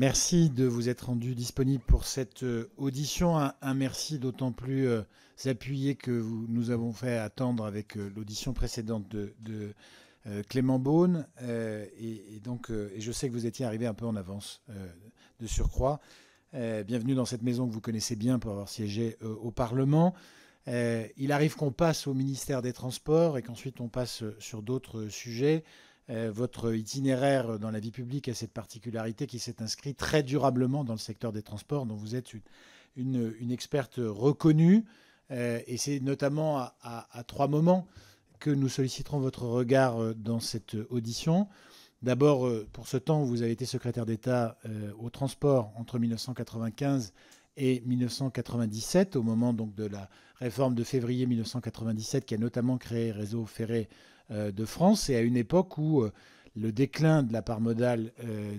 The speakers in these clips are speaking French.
Merci de vous être rendu disponible pour cette audition. Un merci d'autant plus appuyé que nous avons fait attendre avec l'audition précédente de Clément Beaune. Et je sais que vous étiez arrivé un peu en avance de surcroît. Bienvenue dans cette maison que vous connaissez bien pour avoir siégé au Parlement. Il arrive qu'on passe au ministère des Transports et qu'ensuite on passe sur d'autres sujets. Votre itinéraire dans la vie publique a cette particularité qui s'est inscrit très durablement dans le secteur des transports, dont vous êtes une experte reconnue. Et c'est notamment à trois moments que nous solliciterons votre regard dans cette audition. D'abord, pour ce temps où vous avez été secrétaire d'État au transport entre 1995 et 1997, au moment donc de la réforme de février 1997 qui a notamment créé Réseau ferré de France, et à une époque où le déclin de la part modale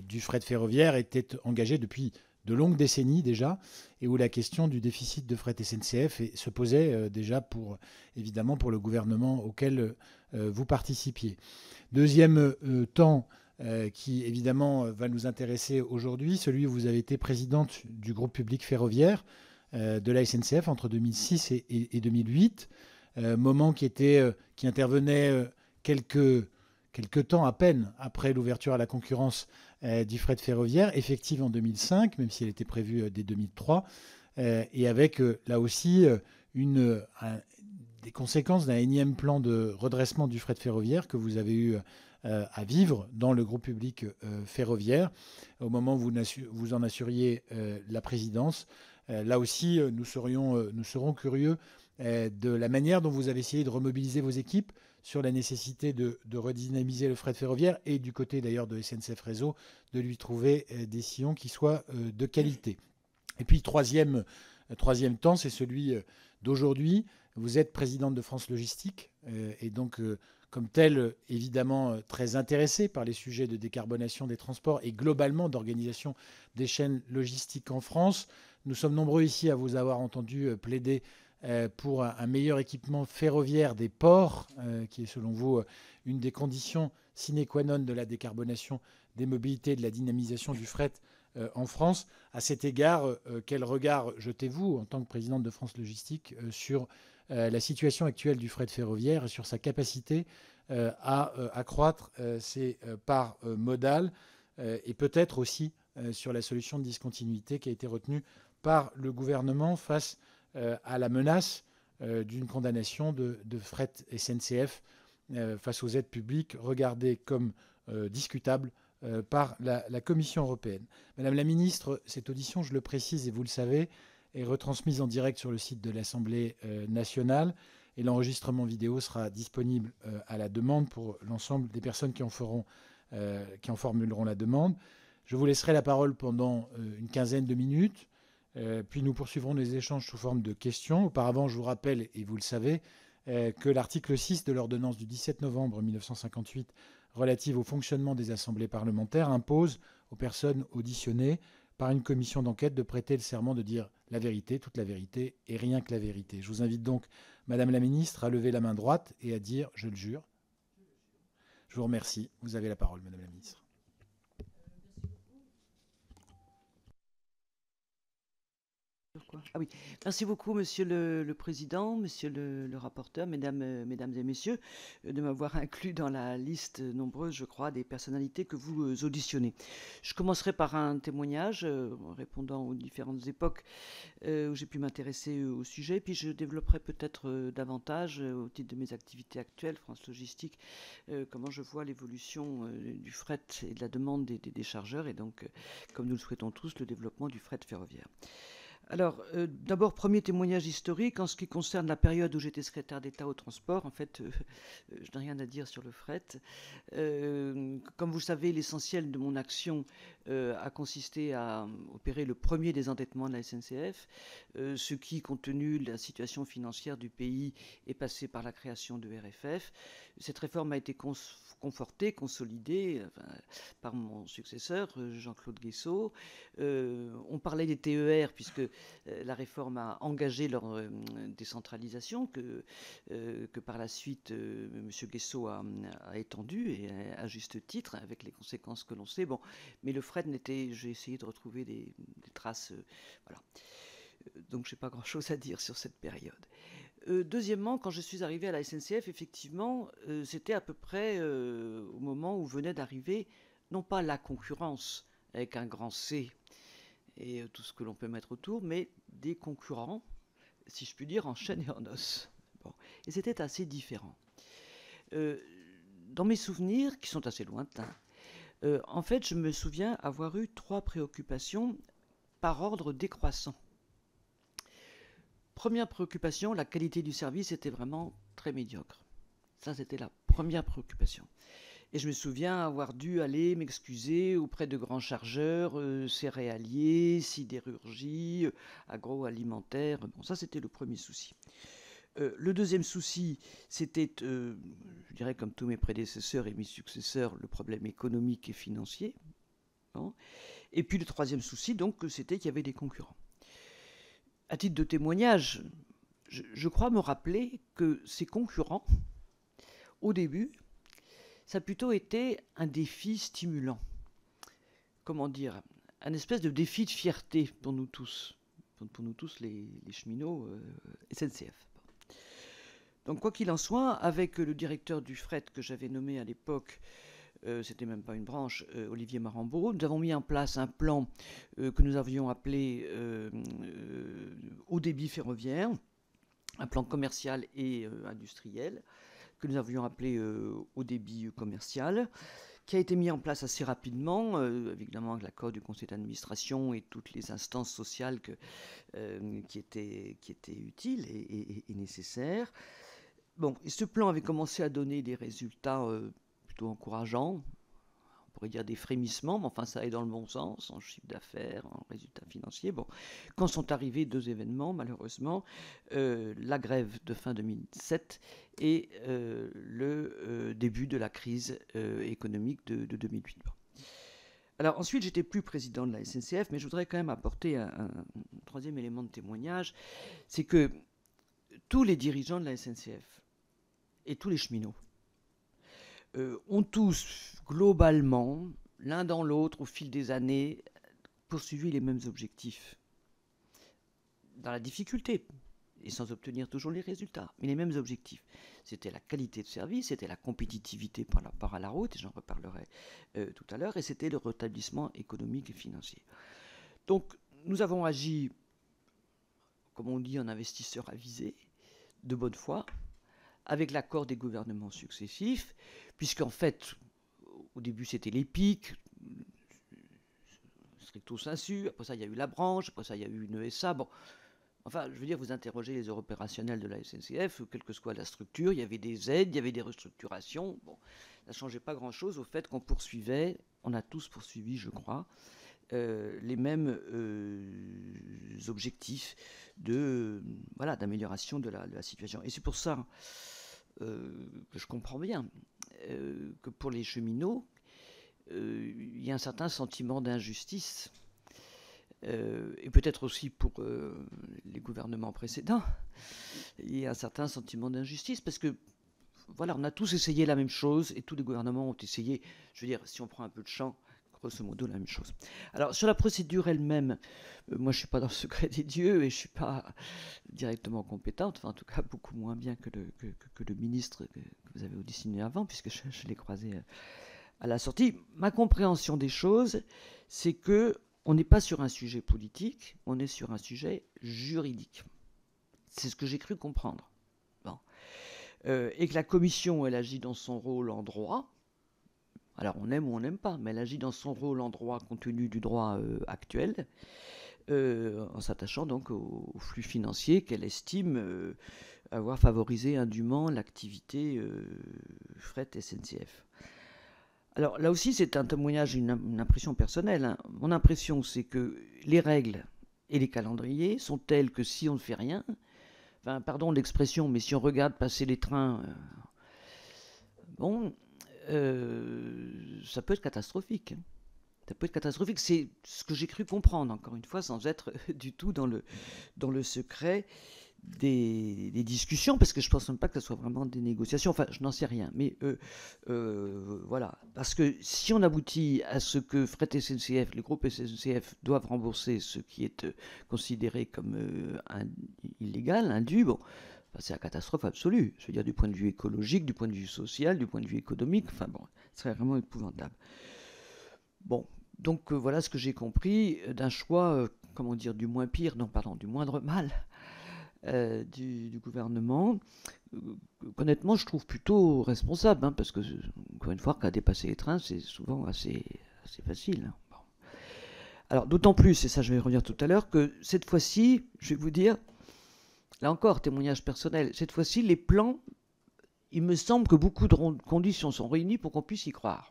du fret ferroviaire était engagé depuis de longues décennies déjà, et où la question du déficit de fret SNCF se posait déjà évidemment pour le gouvernement auquel vous participiez. Deuxième temps qui évidemment va nous intéresser aujourd'hui, celui où vous avez été présidente du groupe public ferroviaire de la SNCF entre 2006 et 2008, moment qui intervenait quelques temps à peine après l'ouverture à la concurrence du fret ferroviaire, effective en 2005, même si elle était prévue dès 2003, et avec là aussi des conséquences d'un énième plan de redressement du fret ferroviaire que vous avez eu à vivre dans le groupe public ferroviaire au moment où vous en assuriez la présidence. Là aussi, nous serons curieux de la manière dont vous avez essayé de remobiliser vos équipes sur la nécessité de redynamiser le fret ferroviaire et du côté d'ailleurs de SNCF Réseau, de lui trouver des sillons qui soient de qualité. Et puis troisième temps, c'est celui d'aujourd'hui. Vous êtes présidente de France Logistique et donc comme tel, évidemment, très intéressé par les sujets de décarbonation des transports et globalement d'organisation des chaînes logistiques en France. Nous sommes nombreux ici à vous avoir entendu plaider pour un meilleur équipement ferroviaire des ports, qui est selon vous une des conditions sine qua non de la décarbonation des mobilités et de la dynamisation du fret en France. À cet égard, quel regard jetez-vous en tant que présidente de France Logistique sur la situation actuelle du fret ferroviaire et sur sa capacité à accroître ses parts modales et peut-être aussi sur la solution de discontinuité qui a été retenue par le gouvernement face à la menace d'une condamnation de fret SNCF face aux aides publiques regardées comme discutables par la Commission européenne. Madame la ministre, cette audition, je le précise et vous le savez, est retransmise en direct sur le site de l'Assemblée nationale et l'enregistrement vidéo sera disponible à la demande pour l'ensemble des personnes qui en formuleront la demande. Je vous laisserai la parole pendant une quinzaine de minutes, puis nous poursuivrons les échanges sous forme de questions. Auparavant, je vous rappelle, et vous le savez, que l'article 6 de l'ordonnance du 17 novembre 1958 relative au fonctionnement des assemblées parlementaires impose aux personnes auditionnées par une commission d'enquête de prêter le serment de dire la vérité, toute la vérité et rien que la vérité. Je vous invite donc, Madame la Ministre, à lever la main droite et à dire « Je le jure ». Je vous remercie. Vous avez la parole, Madame la Ministre. Ah oui. Merci beaucoup, Monsieur le Président, Monsieur le rapporteur, mesdames et messieurs, de m'avoir inclus dans la liste nombreuse, je crois, des personnalités que vous auditionnez. Je commencerai par un témoignage répondant aux différentes époques où j'ai pu m'intéresser au sujet, puis je développerai peut-être davantage, au titre de mes activités actuelles, France Logistique, comment je vois l'évolution du fret et de la demande des chargeurs, et donc, comme nous le souhaitons tous, le développement du fret ferroviaire. Alors, d'abord, premier témoignage historique en ce qui concerne la période où j'étais secrétaire d'État au transport. En fait, je n'ai rien à dire sur le fret. Comme vous le savez, l'essentiel de mon action a consisté à opérer le premier désendettement de la SNCF, ce qui, compte tenu de la situation financière du pays, est passé par la création de RFF. Cette réforme a été confortée, consolidée par mon successeur, Jean-Claude Guessot. On parlait des TER, puisque la réforme a engagé leur décentralisation, que par la suite M. Guesso a étendue, et à juste titre, avec les conséquences que l'on sait. Bon, mais le fret j'ai essayé de retrouver des traces. Voilà. Donc je n'ai pas grand-chose à dire sur cette période. Deuxièmement, quand je suis arrivé à la SNCF, effectivement, c'était à peu près au moment où venait d'arriver, non pas la concurrence avec un grand C et tout ce que l'on peut mettre autour, mais des concurrents, si je puis dire, en chair et en os. Bon. Et c'était assez différent. Dans mes souvenirs, qui sont assez lointains, en fait, je me souviens avoir eu 3 préoccupations par ordre décroissant. Première préoccupation, la qualité du service était vraiment très médiocre. Ça, c'était la première préoccupation. Et je me souviens avoir dû aller m'excuser auprès de grands chargeurs, céréaliers, sidérurgie, agroalimentaire. Bon, ça, c'était le premier souci. Le deuxième souci, c'était, je dirais comme tous mes prédécesseurs et mes successeurs, le problème économique et financier. Bon. Et puis le troisième souci, donc, c'était qu'il y avait des concurrents. À titre de témoignage, je crois me rappeler que ces concurrents, au début, ça a plutôt été un défi stimulant. Comment dire, un espèce de défi de fierté pour nous tous les cheminots SNCF. Donc quoi qu'il en soit, avec le directeur du fret que j'avais nommé à l'époque, c'était même pas une branche, Olivier Marambeau, nous avons mis en place un plan que nous avions appelé haut débit ferroviaire, un plan commercial et industriel, que nous avions appelé haut débit commercial, qui a été mis en place assez rapidement, évidemment avec l'accord du conseil d'administration et toutes les instances sociales qui étaient utiles et nécessaires. Bon, et ce plan avait commencé à donner des résultats plutôt encourageants, on pourrait dire des frémissements, mais enfin ça allait dans le bon sens, en chiffre d'affaires, en résultats financiers. Bon, quand sont arrivés 2 événements, malheureusement, la grève de fin 2007 et le début de la crise économique de 2008. Bon. Alors ensuite, j'étais plus président de la SNCF, mais je voudrais quand même apporter un troisième élément de témoignage, c'est que tous les dirigeants de la SNCF et tous les cheminots ont tous, globalement, l'un dans l'autre, au fil des années, poursuivi les mêmes objectifs. Dans la difficulté, et sans obtenir toujours les résultats, mais les mêmes objectifs. C'était la qualité de service, c'était la compétitivité par rapport à la route, et j'en reparlerai tout à l'heure, et c'était le rétablissement économique et financier. Donc, nous avons agi, comme on dit, en investisseur avisé, de bonne foi, avec l'accord des gouvernements successifs, puisqu'en fait, au début c'était l'EPIC, stricto sensu, après ça il y a eu la branche, après ça il y a eu une ESA, bon, enfin je veux dire, vous interrogez les heures opérationnelles de la SNCF, quelle que soit la structure, il y avait des aides, il y avait des restructurations, bon, ça ne changeait pas grand-chose au fait qu'on poursuivait, on a tous poursuivi je crois, les mêmes objectifs d'amélioration de la situation. Et c'est pour ça que je comprends bien que pour les cheminots, il y a un certain sentiment d'injustice, et peut-être aussi pour les gouvernements précédents, il y a un certain sentiment d'injustice, parce que voilà, on a tous essayé la même chose, et tous les gouvernements ont essayé, je veux dire, si on prend un peu de champ, grosso modo la même chose. Alors sur la procédure elle-même, moi je ne suis pas dans le secret des dieux et je ne suis pas directement compétente, enfin en tout cas beaucoup moins bien que le ministre que vous avez auditionné avant, puisque je l'ai croisé à la sortie. Ma compréhension des choses, c'est que on n'est pas sur un sujet politique, on est sur un sujet juridique. C'est ce que j'ai cru comprendre. Bon. Et que la commission, elle agit dans son rôle en droit. Alors on aime ou on n'aime pas, mais elle agit dans son rôle en droit compte tenu du droit actuel, en s'attachant donc au flux financier qu'elle estime avoir favorisé indûment l'activité fret SNCF. Alors là aussi c'est un témoignage, une impression personnelle. Hein. Mon impression c'est que les règles et les calendriers sont tels que si on ne fait rien, enfin pardon l'expression, mais si on regarde passer les trains, ça peut être catastrophique. Ça peut être catastrophique. C'est ce que j'ai cru comprendre, encore une fois, sans être du tout dans le secret des discussions, parce que je ne pense même pas que ce soit vraiment des négociations. Enfin, je n'en sais rien. Mais voilà. Parce que si on aboutit à ce que Fret SNCF, les groupes SNCF doivent rembourser ce qui est considéré comme illégal, indu, bon, c'est la catastrophe absolue. Je veux dire, du point de vue écologique, du point de vue social, du point de vue économique. Enfin bon, ce serait vraiment épouvantable. Bon, donc voilà ce que j'ai compris d'un choix, comment dire, du moins pire, non, pardon, du moindre mal du gouvernement. Honnêtement, je trouve plutôt responsable, hein, parce que, encore une fois, qu'à dépasser les trains, c'est souvent assez facile. Hein. Bon. Alors, d'autant plus, et ça je vais revenir tout à l'heure, que cette fois-ci, je vais vous dire, là encore, témoignage personnel, cette fois-ci, les plans, il me semble que beaucoup de conditions sont réunies pour qu'on puisse y croire.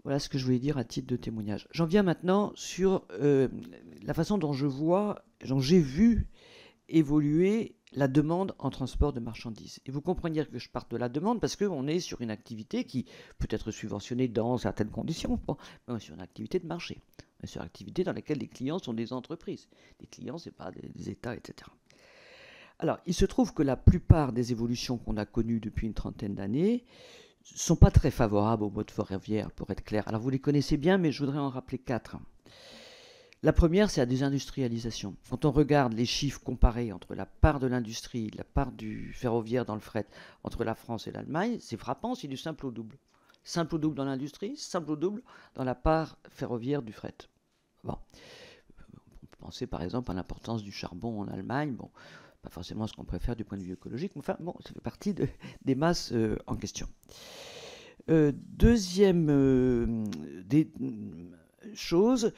Voilà ce que je voulais dire à titre de témoignage. J'en viens maintenant sur la façon dont j'ai vu évoluer la demande en transport de marchandises. Et vous compreniez que je parte de la demande parce qu'on est sur une activité qui peut être subventionnée dans certaines conditions, bon, mais on est sur une activité de marché. On est sur une activité dans laquelle les clients sont des entreprises. Les clients, ce n'est pas des États, etc. Alors, il se trouve que la plupart des évolutions qu'on a connues depuis une trentaine d'années ne sont pas très favorables au mode ferroviaire, pour être clair. Alors vous les connaissez bien, mais je voudrais en rappeler 4. La première, c'est la désindustrialisation. Quand on regarde les chiffres comparés entre la part de l'industrie, la part du ferroviaire dans le fret, entre la France et l'Allemagne, c'est frappant, c'est du simple au double. Simple au double dans l'industrie, simple au double dans la part ferroviaire du fret. Bon. On peut penser par exemple à l'importance du charbon en Allemagne, bon, pas forcément ce qu'on préfère du point de vue écologique, mais enfin, bon, ça fait partie des masses en question. Deuxième des choses,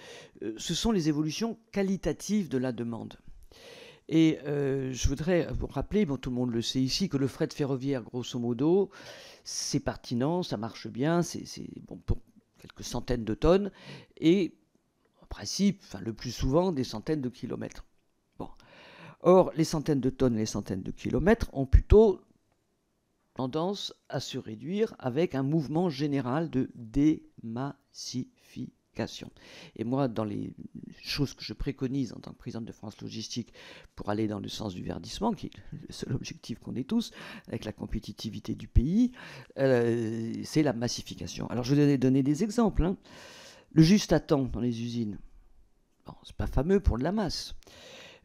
ce sont les évolutions qualitatives de la demande. Et je voudrais vous rappeler, bon, tout le monde le sait ici, que le fret ferroviaire, grosso modo, c'est pertinent, ça marche bien, c'est bon pour quelques centaines de tonnes, et en principe, enfin, le plus souvent, des centaines de kilomètres. Bon. Or, les centaines de tonnes, les centaines de kilomètres ont plutôt tendance à se réduire avec un mouvement général de démassification. Et moi, dans les choses que je préconise en tant que présidente de France Logistique pour aller dans le sens du verdissement, qui est le seul objectif qu'on ait tous, avec la compétitivité du pays, c'est la massification. Alors, je vais donner des exemples. Hein. Le juste à temps dans les usines, bon, c'est pas fameux pour de la masse.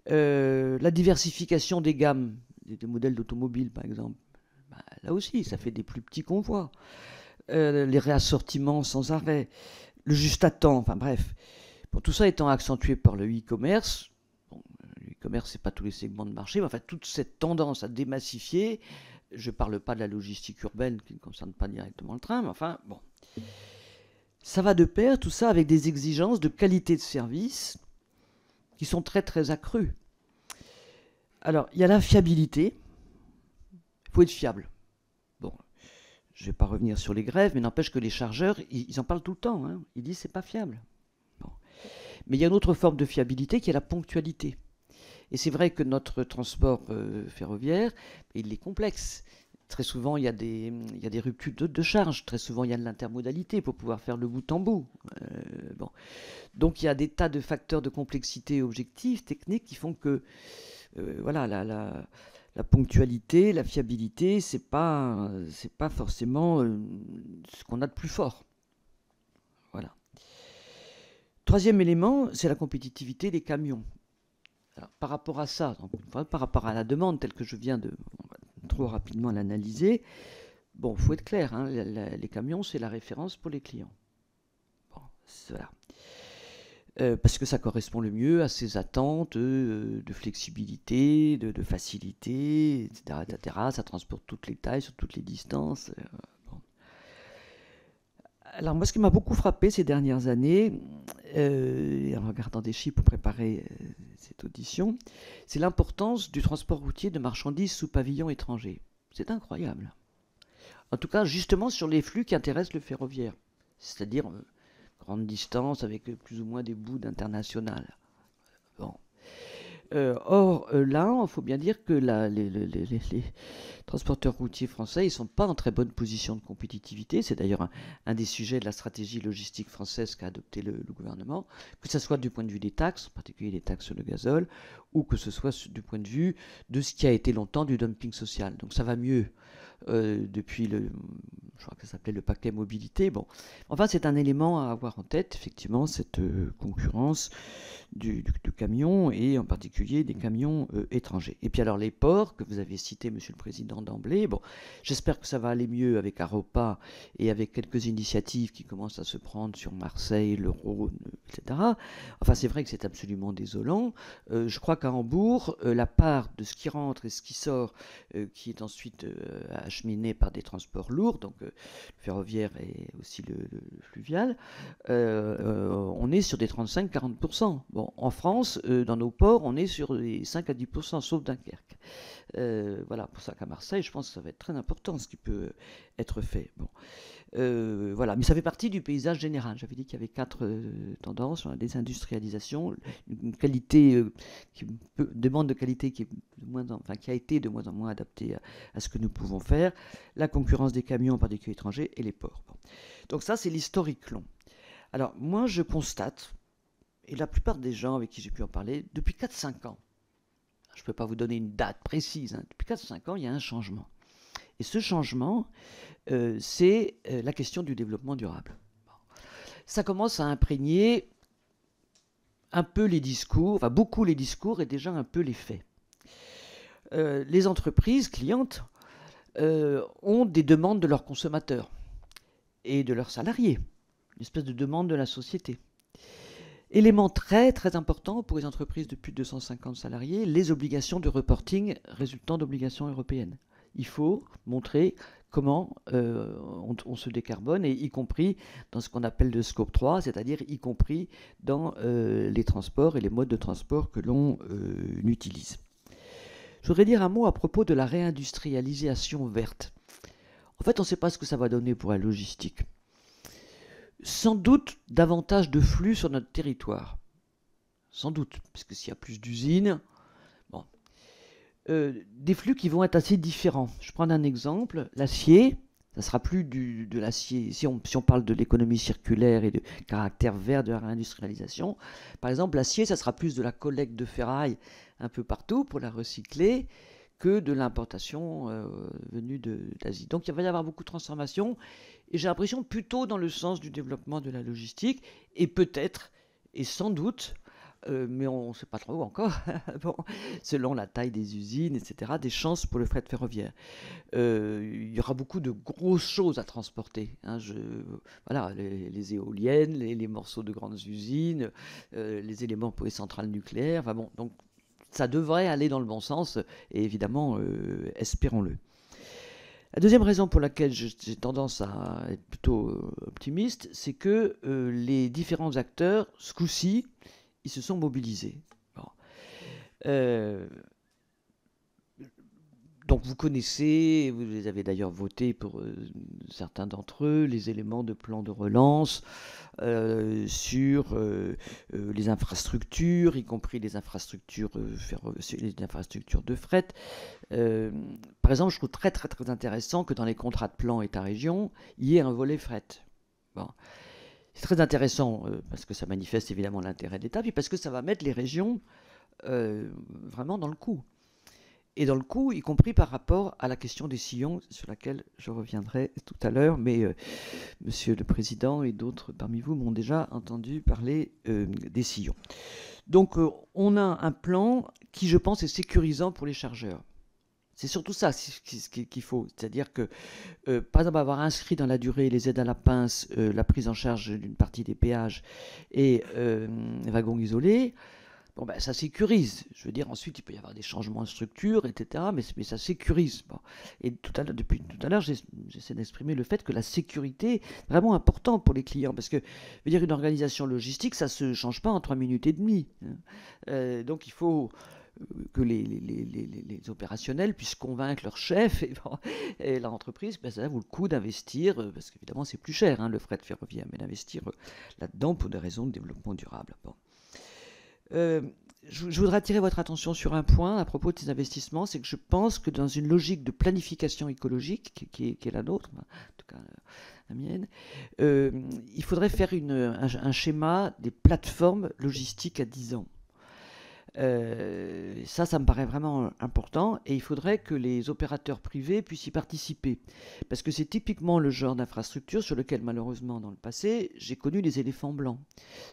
La diversification des gammes, des modèles d'automobiles par exemple, bah, là aussi ça fait des plus petits convois. Les réassortiments sans arrêt, le juste à temps, enfin bref. Bon, tout ça étant accentué par le e-commerce, bon, le e-commerce c'est pas tous les segments de marché, mais enfin toute cette tendance à démassifier, je ne parle pas de la logistique urbaine qui ne concerne pas directement le train, mais enfin bon. Ça va de pair tout ça avec des exigences de qualité de service qui sont très très accrues. Alors, il y a la fiabilité. Il faut être fiable. Bon, je ne vais pas revenir sur les grèves, mais n'empêche que les chargeurs, ils en parlent tout le temps. Hein. Ils disent que ce n'est pas fiable. Bon. Mais il y a une autre forme de fiabilité qui est la ponctualité. Et c'est vrai que notre transport ferroviaire, il est complexe. Très souvent, il y a des ruptures de charge. Très souvent, il y a de l'intermodalité pour pouvoir faire le bout en bout. Bon. Donc, il y a des tas de facteurs de complexité objectifs, techniques, qui font que voilà, la ponctualité, la fiabilité, c'est pas forcément ce qu'on a de plus fort. Voilà. Troisième élément, c'est la compétitivité des camions. Alors, par rapport à ça, donc, par rapport à la demande telle que je viens de trop rapidement l'analyser, bon, faut être clair, hein, les camions, c'est la référence pour les clients. Bon, voilà. Parce que ça correspond le mieux à ses attentes de flexibilité, de facilité, etc., etc. Ça transporte toutes les tailles, sur toutes les distances. Bon. Alors moi, ce qui m'a beaucoup frappé ces dernières années, en regardant des chiffres pour préparer cette audition, c'est l'importance du transport routier de marchandises sous pavillon étranger. C'est incroyable. En tout cas, justement sur les flux qui intéressent le ferroviaire, c'est-à-dire grande distance avec plus ou moins des bouts d'international. Bon. Là, il faut bien dire que les transporteurs routiers français, ils ne sont pas en très bonne position de compétitivité. C'est d'ailleurs un des sujets de la stratégie logistique française qu'a adopté le gouvernement, que ce soit du point de vue des taxes, en particulier les taxes sur le gazole, ou que ce soit du point de vue de ce qui a été longtemps du dumping social. Donc ça va mieux depuis je crois que ça s'appelait le paquet mobilité. Bon, enfin, c'est un élément à avoir en tête, effectivement, cette concurrence du camion et en particulier des camions étrangers. Et puis alors les ports que vous avez cités, Monsieur le Président, d'emblée, bon, j'espère que ça va aller mieux avec Aropa et avec quelques initiatives qui commencent à se prendre sur Marseille, le Rhône, etc. Enfin, c'est vrai que c'est absolument désolant. Je crois qu'à Hambourg, la part de ce qui rentre et ce qui sort, qui est ensuite acheminé par des transports lourds, donc le ferroviaire et aussi le fluvial, on est sur des 35-40%. Bon, en France, dans nos ports, on est sur les 5 à 10%, sauf Dunkerque. Voilà, pour ça qu'à Marseille, je pense que ça va être très important ce qui peut être fait. Bon. Voilà, mais ça fait partie du paysage général. J'avais dit qu'il y avait 4 tendances: la désindustrialisation, une qualité demande de qualité qui qui a été de moins en moins adaptée à ce que nous pouvons faire, la concurrence des camions, en particulier étrangers, et les ports. Bon. Donc ça, c'est l'historique long. Alors moi, je constate, et la plupart des gens avec qui j'ai pu en parler, depuis 4-5 ans, je ne peux pas vous donner une date précise, hein, depuis 4-5 ans, il y a un changement. Et ce changement, c'est la question du développement durable. Bon. Ça commence à imprégner un peu les discours, enfin beaucoup les discours et déjà un peu les faits. Les entreprises clientes ont des demandes de leurs consommateurs et de leurs salariés, une espèce de demande de la société. Élément très très important pour les entreprises de plus de 250 salariés, les obligations de reporting résultant d'obligations européennes. Il faut montrer comment on se décarbone, et y compris dans ce qu'on appelle le scope 3, c'est-à-dire y compris dans les transports et les modes de transport que l'on utilise. Je voudrais dire un mot à propos de la réindustrialisation verte. En fait, on ne sait pas ce que ça va donner pour la logistique. Sans doute davantage de flux sur notre territoire. Sans doute, parce que s'il y a plus d'usines, bon. Des flux qui vont être assez différents. Je prends un exemple, l'acier, ça sera plus de l'acier. Si on parle de l'économie circulaire et de caractère vert de la réindustrialisation, par exemple, l'acier, ça sera plus de la collecte de ferraille un peu partout pour la recycler que de l'importation venue d'Asie. Donc il va y avoir beaucoup de transformations, et j'ai l'impression plutôt dans le sens du développement de la logistique, et peut-être, et sans doute, mais on ne sait pas trop encore, bon, selon la taille des usines, etc., des chances pour le fret ferroviaire. Il y aura beaucoup de grosses choses à transporter. Hein, voilà, les éoliennes, les morceaux de grandes usines, les éléments pour les centrales nucléaires. Enfin bon, donc ça devrait aller dans le bon sens, et évidemment, espérons-le. La deuxième raison pour laquelle j'ai tendance à être plutôt optimiste, c'est que les différents acteurs, ce coup-ci, ils se sont mobilisés. Bon. Donc vous connaissez, vous les avez d'ailleurs votés pour certains d'entre eux, les éléments de plan de relance sur les infrastructures, y compris les infrastructures les infrastructures de fret. Par exemple, je trouve très très très intéressant que dans les contrats de plan État-région, il y ait un volet fret. Bon. C'est très intéressant parce que ça manifeste évidemment l'intérêt de l'État, puis parce que ça va mettre les régions vraiment dans le coup. Et dans le coup, y compris par rapport à la question des sillons, sur laquelle je reviendrai tout à l'heure, mais Monsieur le Président et d'autres parmi vous m'ont déjà entendu parler des sillons. Donc on a un plan qui, je pense, est sécurisant pour les chargeurs. C'est surtout ça qu'il faut. C'est-à-dire que, par exemple, avoir inscrit dans la durée les aides à la pince, la prise en charge d'une partie des péages et wagons isolés, bon, ben, ça sécurise. Je veux dire, ensuite, il peut y avoir des changements de structure, etc., mais ça sécurise. Bon. Et depuis tout à l'heure, j'essaie d'exprimer le fait que la sécurité est vraiment importante pour les clients, parce que, je veux dire, une organisation logistique, ça ne se change pas en 3 minutes et demie. Hein. Donc, il faut que les opérationnels puissent convaincre leur chef et l'entreprise, ben ça vaut le coup d'investir, parce qu'évidemment c'est plus cher, hein, le fret ferroviaire, mais d'investir là-dedans pour des raisons de développement durable. Bon. je voudrais attirer votre attention sur un point à propos de ces investissements, c'est que je pense que dans une logique de planification écologique, qui est la nôtre, en tout cas la mienne, il faudrait faire un schéma des plateformes logistiques à 10 ans. Ça me paraît vraiment important et il faudrait que les opérateurs privés puissent y participer. Parce que c'est typiquement le genre d'infrastructure sur lequel, malheureusement, dans le passé, j'ai connu les éléphants blancs.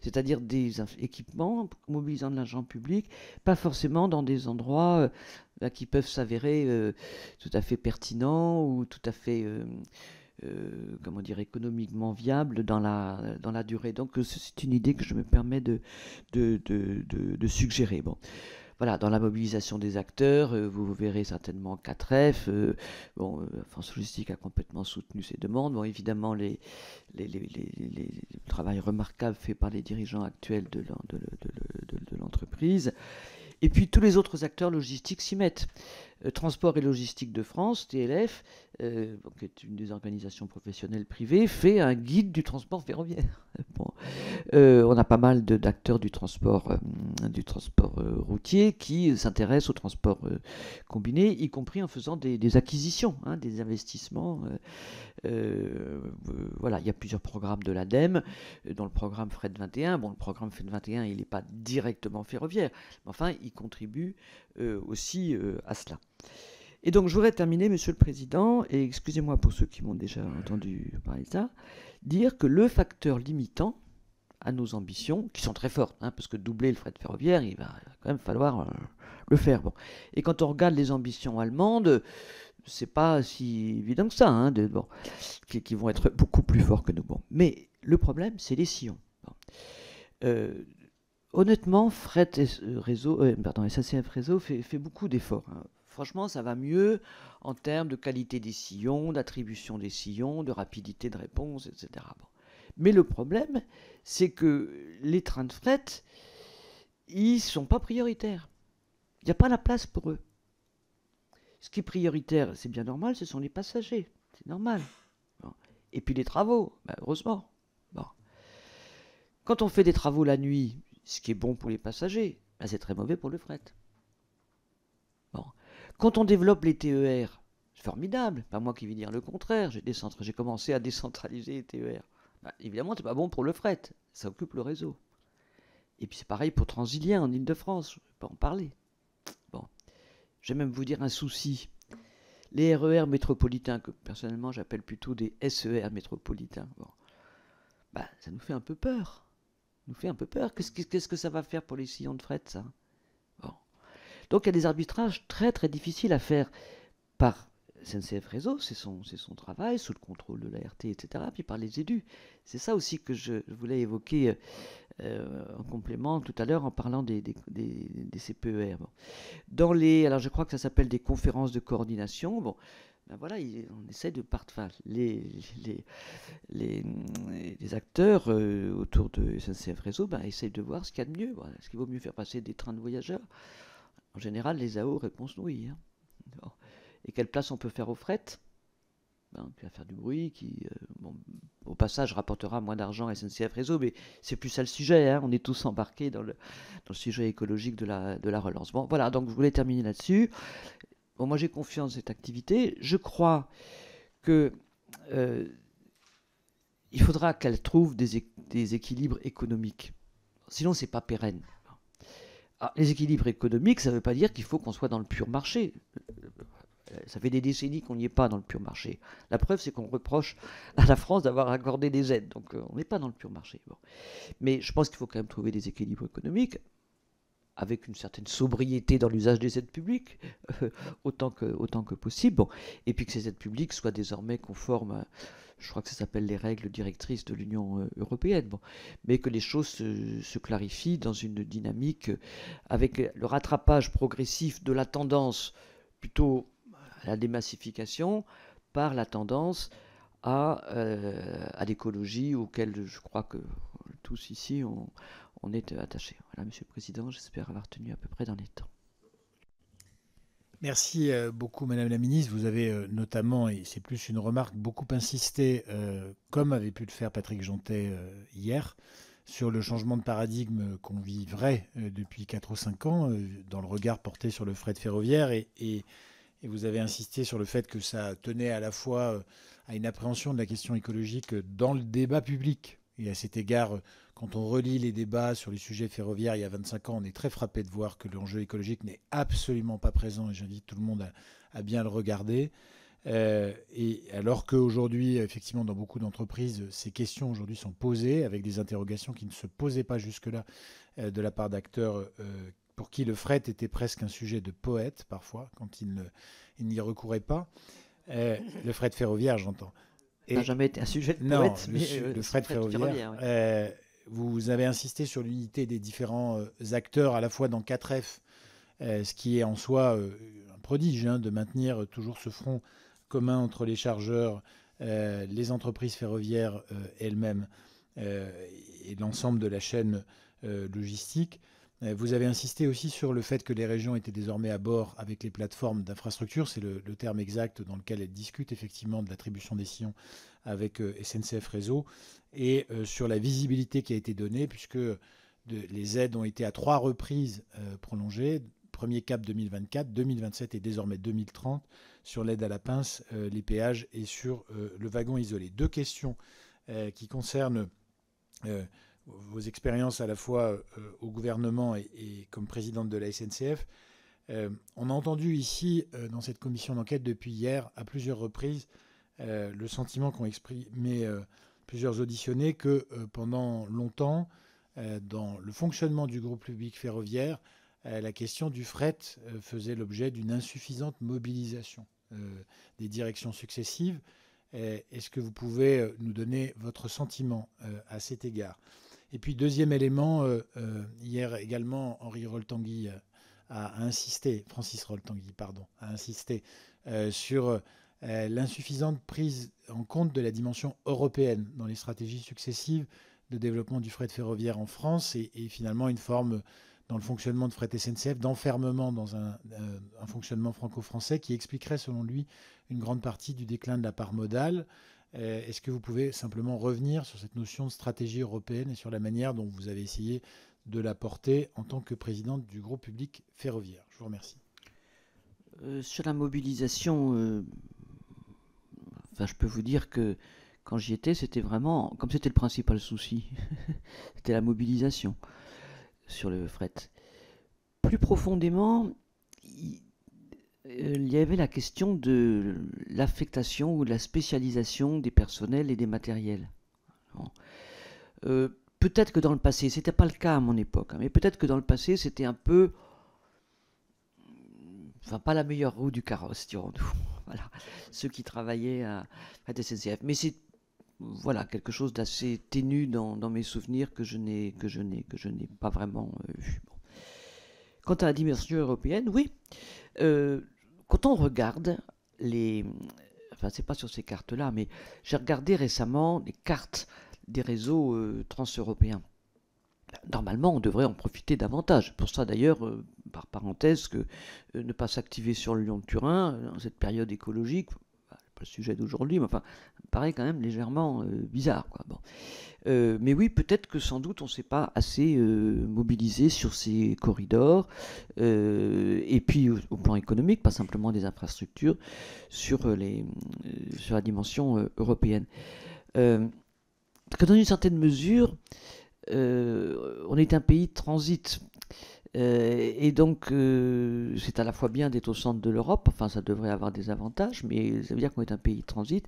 C'est-à-dire des équipements mobilisant de l'argent public, pas forcément dans des endroits qui peuvent s'avérer tout à fait pertinents ou tout à fait comment dire, économiquement viable dans la durée. Donc c'est une idée que je me permets de suggérer. Bon. Voilà, dans la mobilisation des acteurs, vous verrez certainement 4F. France Logistique a complètement soutenu ces demandes. Bon, évidemment, le travail remarquable fait par les dirigeants actuels de l'entreprise. Et puis tous les autres acteurs logistiques s'y mettent. Transport et Logistique de France, TLF, qui est une des organisations professionnelles privées, fait un guide du transport ferroviaire. Bon. On a pas mal d'acteurs du transport routier qui s'intéressent au transport combiné, y compris en faisant des acquisitions, des investissements. Voilà, il y a plusieurs programmes de l'ADEME, dont le programme Fret 21. Bon, le programme Fret 21, il n'est pas directement ferroviaire, mais enfin, il contribue aussi à cela. Et donc, je voudrais terminer, Monsieur le Président, et excusez-moi pour ceux qui m'ont déjà entendu parler de ça, dire que le facteur limitant à nos ambitions, qui sont très fortes, parce que doubler le fret ferroviaire, il va quand même falloir le faire. Bon. Et quand on regarde les ambitions allemandes, c'est pas si évident que ça, qui vont être beaucoup plus forts que nous. Bon. Mais le problème, c'est les sillons. Bon. Honnêtement, SNCF Réseau fait beaucoup d'efforts. Franchement, ça va mieux en termes de qualité des sillons, d'attribution des sillons, de rapidité de réponse, etc. Bon. Mais le problème, c'est que les trains de fret, ils ne sont pas prioritaires. Il n'y a pas la place pour eux. Ce qui est prioritaire, c'est bien normal, ce sont les passagers. C'est normal. Bon. Et puis les travaux, heureusement. Bon. Quand on fait des travaux la nuit, ce qui est bon pour les passagers, c'est très mauvais pour le fret. Bon. Quand on développe les TER, c'est formidable. Pas moi qui vais dire le contraire. J'ai commencé à décentraliser les TER. Évidemment, c'est pas bon pour le fret. Ça occupe le réseau. Et puis c'est pareil pour Transilien en Ile-de-France. Je ne vais pas en parler. Bon. Je vais même vous dire un souci. Les RER métropolitains, que personnellement j'appelle plutôt des SER métropolitains, bon. Ça nous fait un peu peur. Qu'est-ce que ça va faire pour les sillons de fret, ça? Bon. Donc il y a des arbitrages très très difficiles à faire par SNCF Réseau, c'est son travail, sous le contrôle de l'ART, etc., puis par les élus. C'est ça aussi que je voulais évoquer en complément tout à l'heure en parlant des CPER. Bon. Alors je crois que ça s'appelle des conférences de coordination. Bon, voilà, on essaie de les acteurs autour de SNCF Réseau essayent de voir ce qu'il y a de mieux. Voilà. Est-ce qu'il vaut mieux faire passer des trains de voyageurs? En général, les AO, réponse oui. Bon. Et quelle place on peut faire au fret? Qui va faire du bruit, qui, au passage, rapportera moins d'argent à SNCF Réseau, mais c'est plus ça le sujet. On est tous embarqués dans le sujet écologique de la relance. Bon, voilà, donc je voulais terminer là-dessus. Bon, moi, j'ai confiance dans cette activité. Je crois que il faudra qu'elle trouve des équilibres économiques. Sinon, c'est pas pérenne. Alors, les équilibres économiques, ça ne veut pas dire qu'il faut qu'on soit dans le pur marché. Ça fait des décennies qu'on n'y est pas dans le pur marché. La preuve, c'est qu'on reproche à la France d'avoir accordé des aides. Donc, on n'est pas dans le pur marché. Bon. Mais je pense qu'il faut quand même trouver des équilibres économiques avec une certaine sobriété dans l'usage des aides publiques, autant que possible. Bon. Et puis que ces aides publiques soient désormais conformes, je crois que ça s'appelle les règles directrices de l'Union européenne. Bon. Mais que les choses se clarifient dans une dynamique avec le rattrapage progressif de la tendance plutôt à la démassification par la tendance à l'écologie auquel je crois que tous ici on est attachés. Voilà, Monsieur le Président, j'espère avoir tenu à peu près dans les temps. Merci beaucoup, Madame la Ministre. Vous avez notamment, et c'est plus une remarque, beaucoup insisté, comme avait pu le faire Patrick Jontet hier, sur le changement de paradigme qu'on vivrait depuis 4 ou 5 ans, dans le regard porté sur le fret ferroviaire. Et vous avez insisté sur le fait que ça tenait à la fois à une appréhension de la question écologique dans le débat public. Et à cet égard, quand on relit les débats sur les sujets ferroviaires il y a 25 ans, on est très frappé de voir que l'enjeu écologique n'est absolument pas présent. Et j'invite tout le monde à bien le regarder. Et alors qu'aujourd'hui, effectivement, dans beaucoup d'entreprises, ces questions aujourd'hui sont posées avec des interrogations qui ne se posaient pas jusque-là de la part d'acteurs pour qui le fret était presque un sujet de poète parfois, quand ils n'y recouraient pas. Le fret ferroviaire, j'entends. Ça n'a jamais été un sujet de Non, poète, le fret ferroviaire. Ouais. Vous avez insisté sur l'unité des différents acteurs, à la fois dans 4F, ce qui est en soi un prodige, de maintenir toujours ce front commun entre les chargeurs, les entreprises ferroviaires elles-mêmes et l'ensemble de la chaîne logistique. Vous avez insisté aussi sur le fait que les régions étaient désormais à bord avec les plateformes d'infrastructure. C'est le terme exact dans lequel elles discutent effectivement de l'attribution des sillons avec SNCF Réseau et sur la visibilité qui a été donnée puisque les aides ont été à 3 reprises prolongées. Premier cap 2024, 2027 et désormais 2030 sur l'aide à la pince, les péages et sur le wagon isolé. 2 questions qui concernent vos expériences à la fois au gouvernement et comme présidente de la SNCF. On a entendu ici, dans cette commission d'enquête depuis hier, à plusieurs reprises, le sentiment qu'ont exprimé plusieurs auditionnés que pendant longtemps, dans le fonctionnement du groupe public ferroviaire, la question du fret faisait l'objet d'une insuffisante mobilisation des directions successives. Est-ce que vous pouvez nous donner votre sentiment à cet égard? Et puis, deuxième élément, hier également, Henri Rol-Tanguy a insisté, Francis Rol-Tanguy, pardon, a insisté sur l'insuffisante prise en compte de la dimension européenne dans les stratégies successives de développement du fret ferroviaire en France et finalement une forme dans le fonctionnement de Fret SNCF, d'enfermement dans un fonctionnement franco-français qui expliquerait, selon lui, une grande partie du déclin de la part modale. Est-ce que vous pouvez simplement revenir sur cette notion de stratégie européenne et sur la manière dont vous avez essayé de la porter en tant que présidente du groupe public ferroviaire? Je vous remercie. Sur la mobilisation, je peux vous dire que quand j'y étais, c'était vraiment, comme c'était le principal souci, c'était la mobilisation sur le fret. Plus profondément, il y avait la question de l'affectation ou de la spécialisation des personnels et des matériels. Bon. Peut-être que dans le passé, c'était pas le cas à mon époque, mais peut-être que dans le passé, c'était un peu, pas la meilleure roue du carrosse, dirons-nous. Voilà, ceux qui travaillaient à SNCF. Mais c'est quelque chose d'assez ténu dans mes souvenirs que je n'ai pas vraiment vu. Bon. Quant à la dimension européenne, oui. Quand on regarde c'est pas sur ces cartes-là, mais j'ai regardé récemment les cartes des réseaux transeuropéens. Normalement, on devrait en profiter davantage. Pour ça, d'ailleurs, par parenthèse, que ne pas s'activer sur le Lyon-Turin, dans cette période écologique, pas le sujet d'aujourd'hui, mais enfin, ça me paraît quand même légèrement bizarre, quoi. Bon. Mais oui, peut-être que sans doute on ne s'est pas assez mobilisé sur ces corridors, et puis au plan économique, pas simplement des infrastructures, sur la dimension européenne. Que dans une certaine mesure, on est un pays de transit. Et donc, c'est à la fois bien d'être au centre de l'Europe, enfin ça devrait avoir des avantages, mais ça veut dire qu'on est un pays de transit,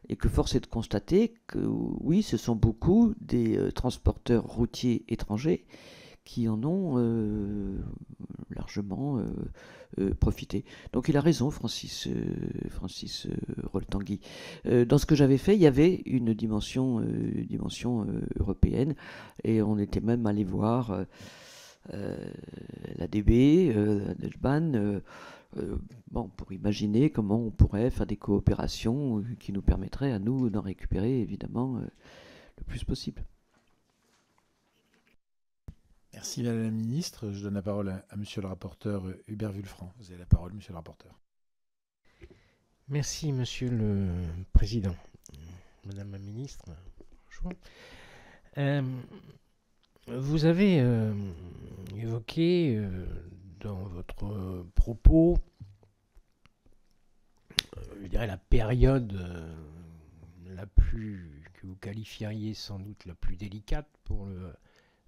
et que force est de constater que oui, ce sont beaucoup des transporteurs routiers étrangers qui en ont largement profité. Donc il a raison, Francis Rol-Tanguy. Dans ce que j'avais fait, il y avait une dimension européenne, et on était même allé voir la DB, la Delban, pour imaginer comment on pourrait faire des coopérations qui nous permettraient à nous d'en récupérer évidemment le plus possible. Merci Madame la Ministre. Je donne la parole à Monsieur le rapporteur Hubert Wulfranc. Vous avez la parole, Monsieur le rapporteur. Merci Monsieur le Président. Madame la Ministre, bonjour. Vous avez évoqué dans votre propos, je dirais la période que vous qualifieriez sans doute la plus délicate pour le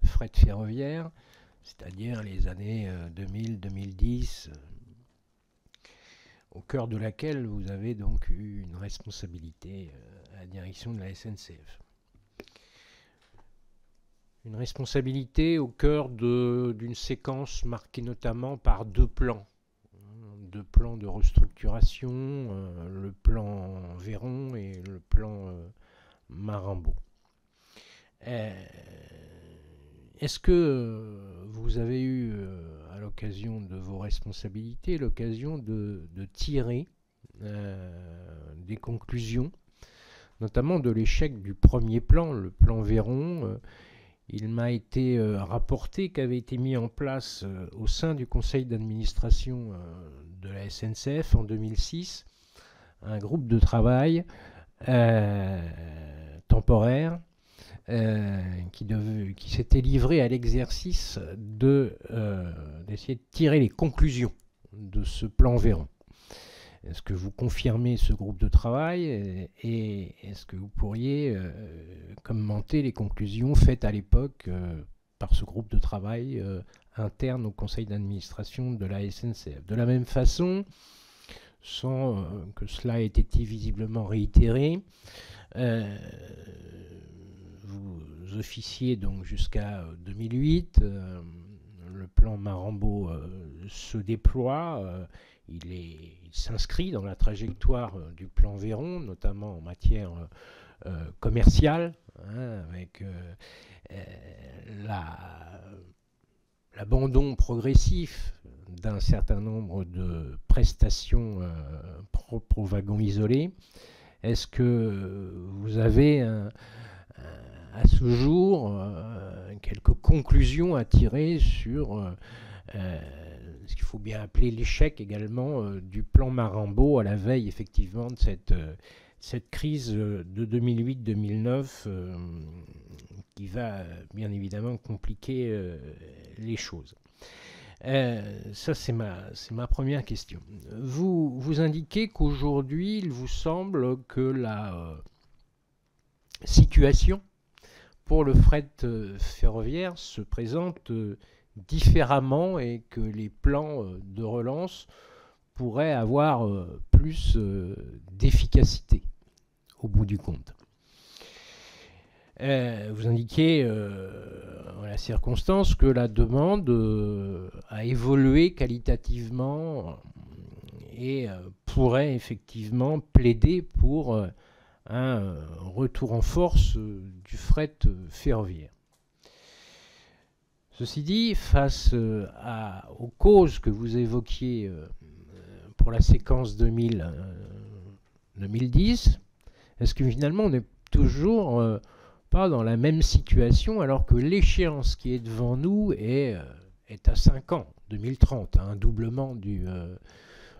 fret ferroviaire, c'est-à-dire les années 2000-2010, au cœur de laquelle vous avez donc eu une responsabilité à la direction de la SNCF. Une responsabilité au cœur d'une séquence marquée notamment par deux plans de restructuration, le plan Véron et le plan Marimbaud. Est-ce que vous avez eu, à l'occasion de vos responsabilités, l'occasion de tirer des conclusions, notamment de l'échec du premier plan, le plan Véron? Il m'a été rapporté qu'avait été mis en place au sein du conseil d'administration de la SNCF en 2006 un groupe de travail temporaire qui s'était livré à l'exercice d'essayer de tirer les conclusions de ce plan Véron. Est-ce que vous confirmez ce groupe de travail et est-ce que vous pourriez commenter les conclusions faites à l'époque par ce groupe de travail interne au conseil d'administration de la SNCF? De la même façon, sans que cela ait été visiblement réitéré, vous officiez donc jusqu'à 2008, le plan Marimbaud se déploie, il s'inscrit dans la trajectoire du plan Véron, notamment en matière commerciale, avec l'abandon progressif d'un certain nombre de prestations propres aux wagons isolés. Est-ce que vous avez à ce jour quelques conclusions à tirer sur ce qu'il faut bien appeler l'échec également du plan Marimbaud à la veille effectivement de cette crise de 2008-2009 qui va bien évidemment compliquer les choses. Ça c'est ma première question. Vous indiquez qu'aujourd'hui il vous semble que la situation pour le fret ferroviaire se présente différemment et que les plans de relance pourraient avoir plus d'efficacité au bout du compte. Vous indiquez en la circonstance que la demande a évolué qualitativement et pourrait effectivement plaider pour un retour en force du fret ferroviaire. Ceci dit, face aux causes que vous évoquiez pour la séquence 2000-2010, est-ce que finalement on n'est toujours pas dans la même situation alors que l'échéance qui est devant nous est à 5 ans, 2030, un doublement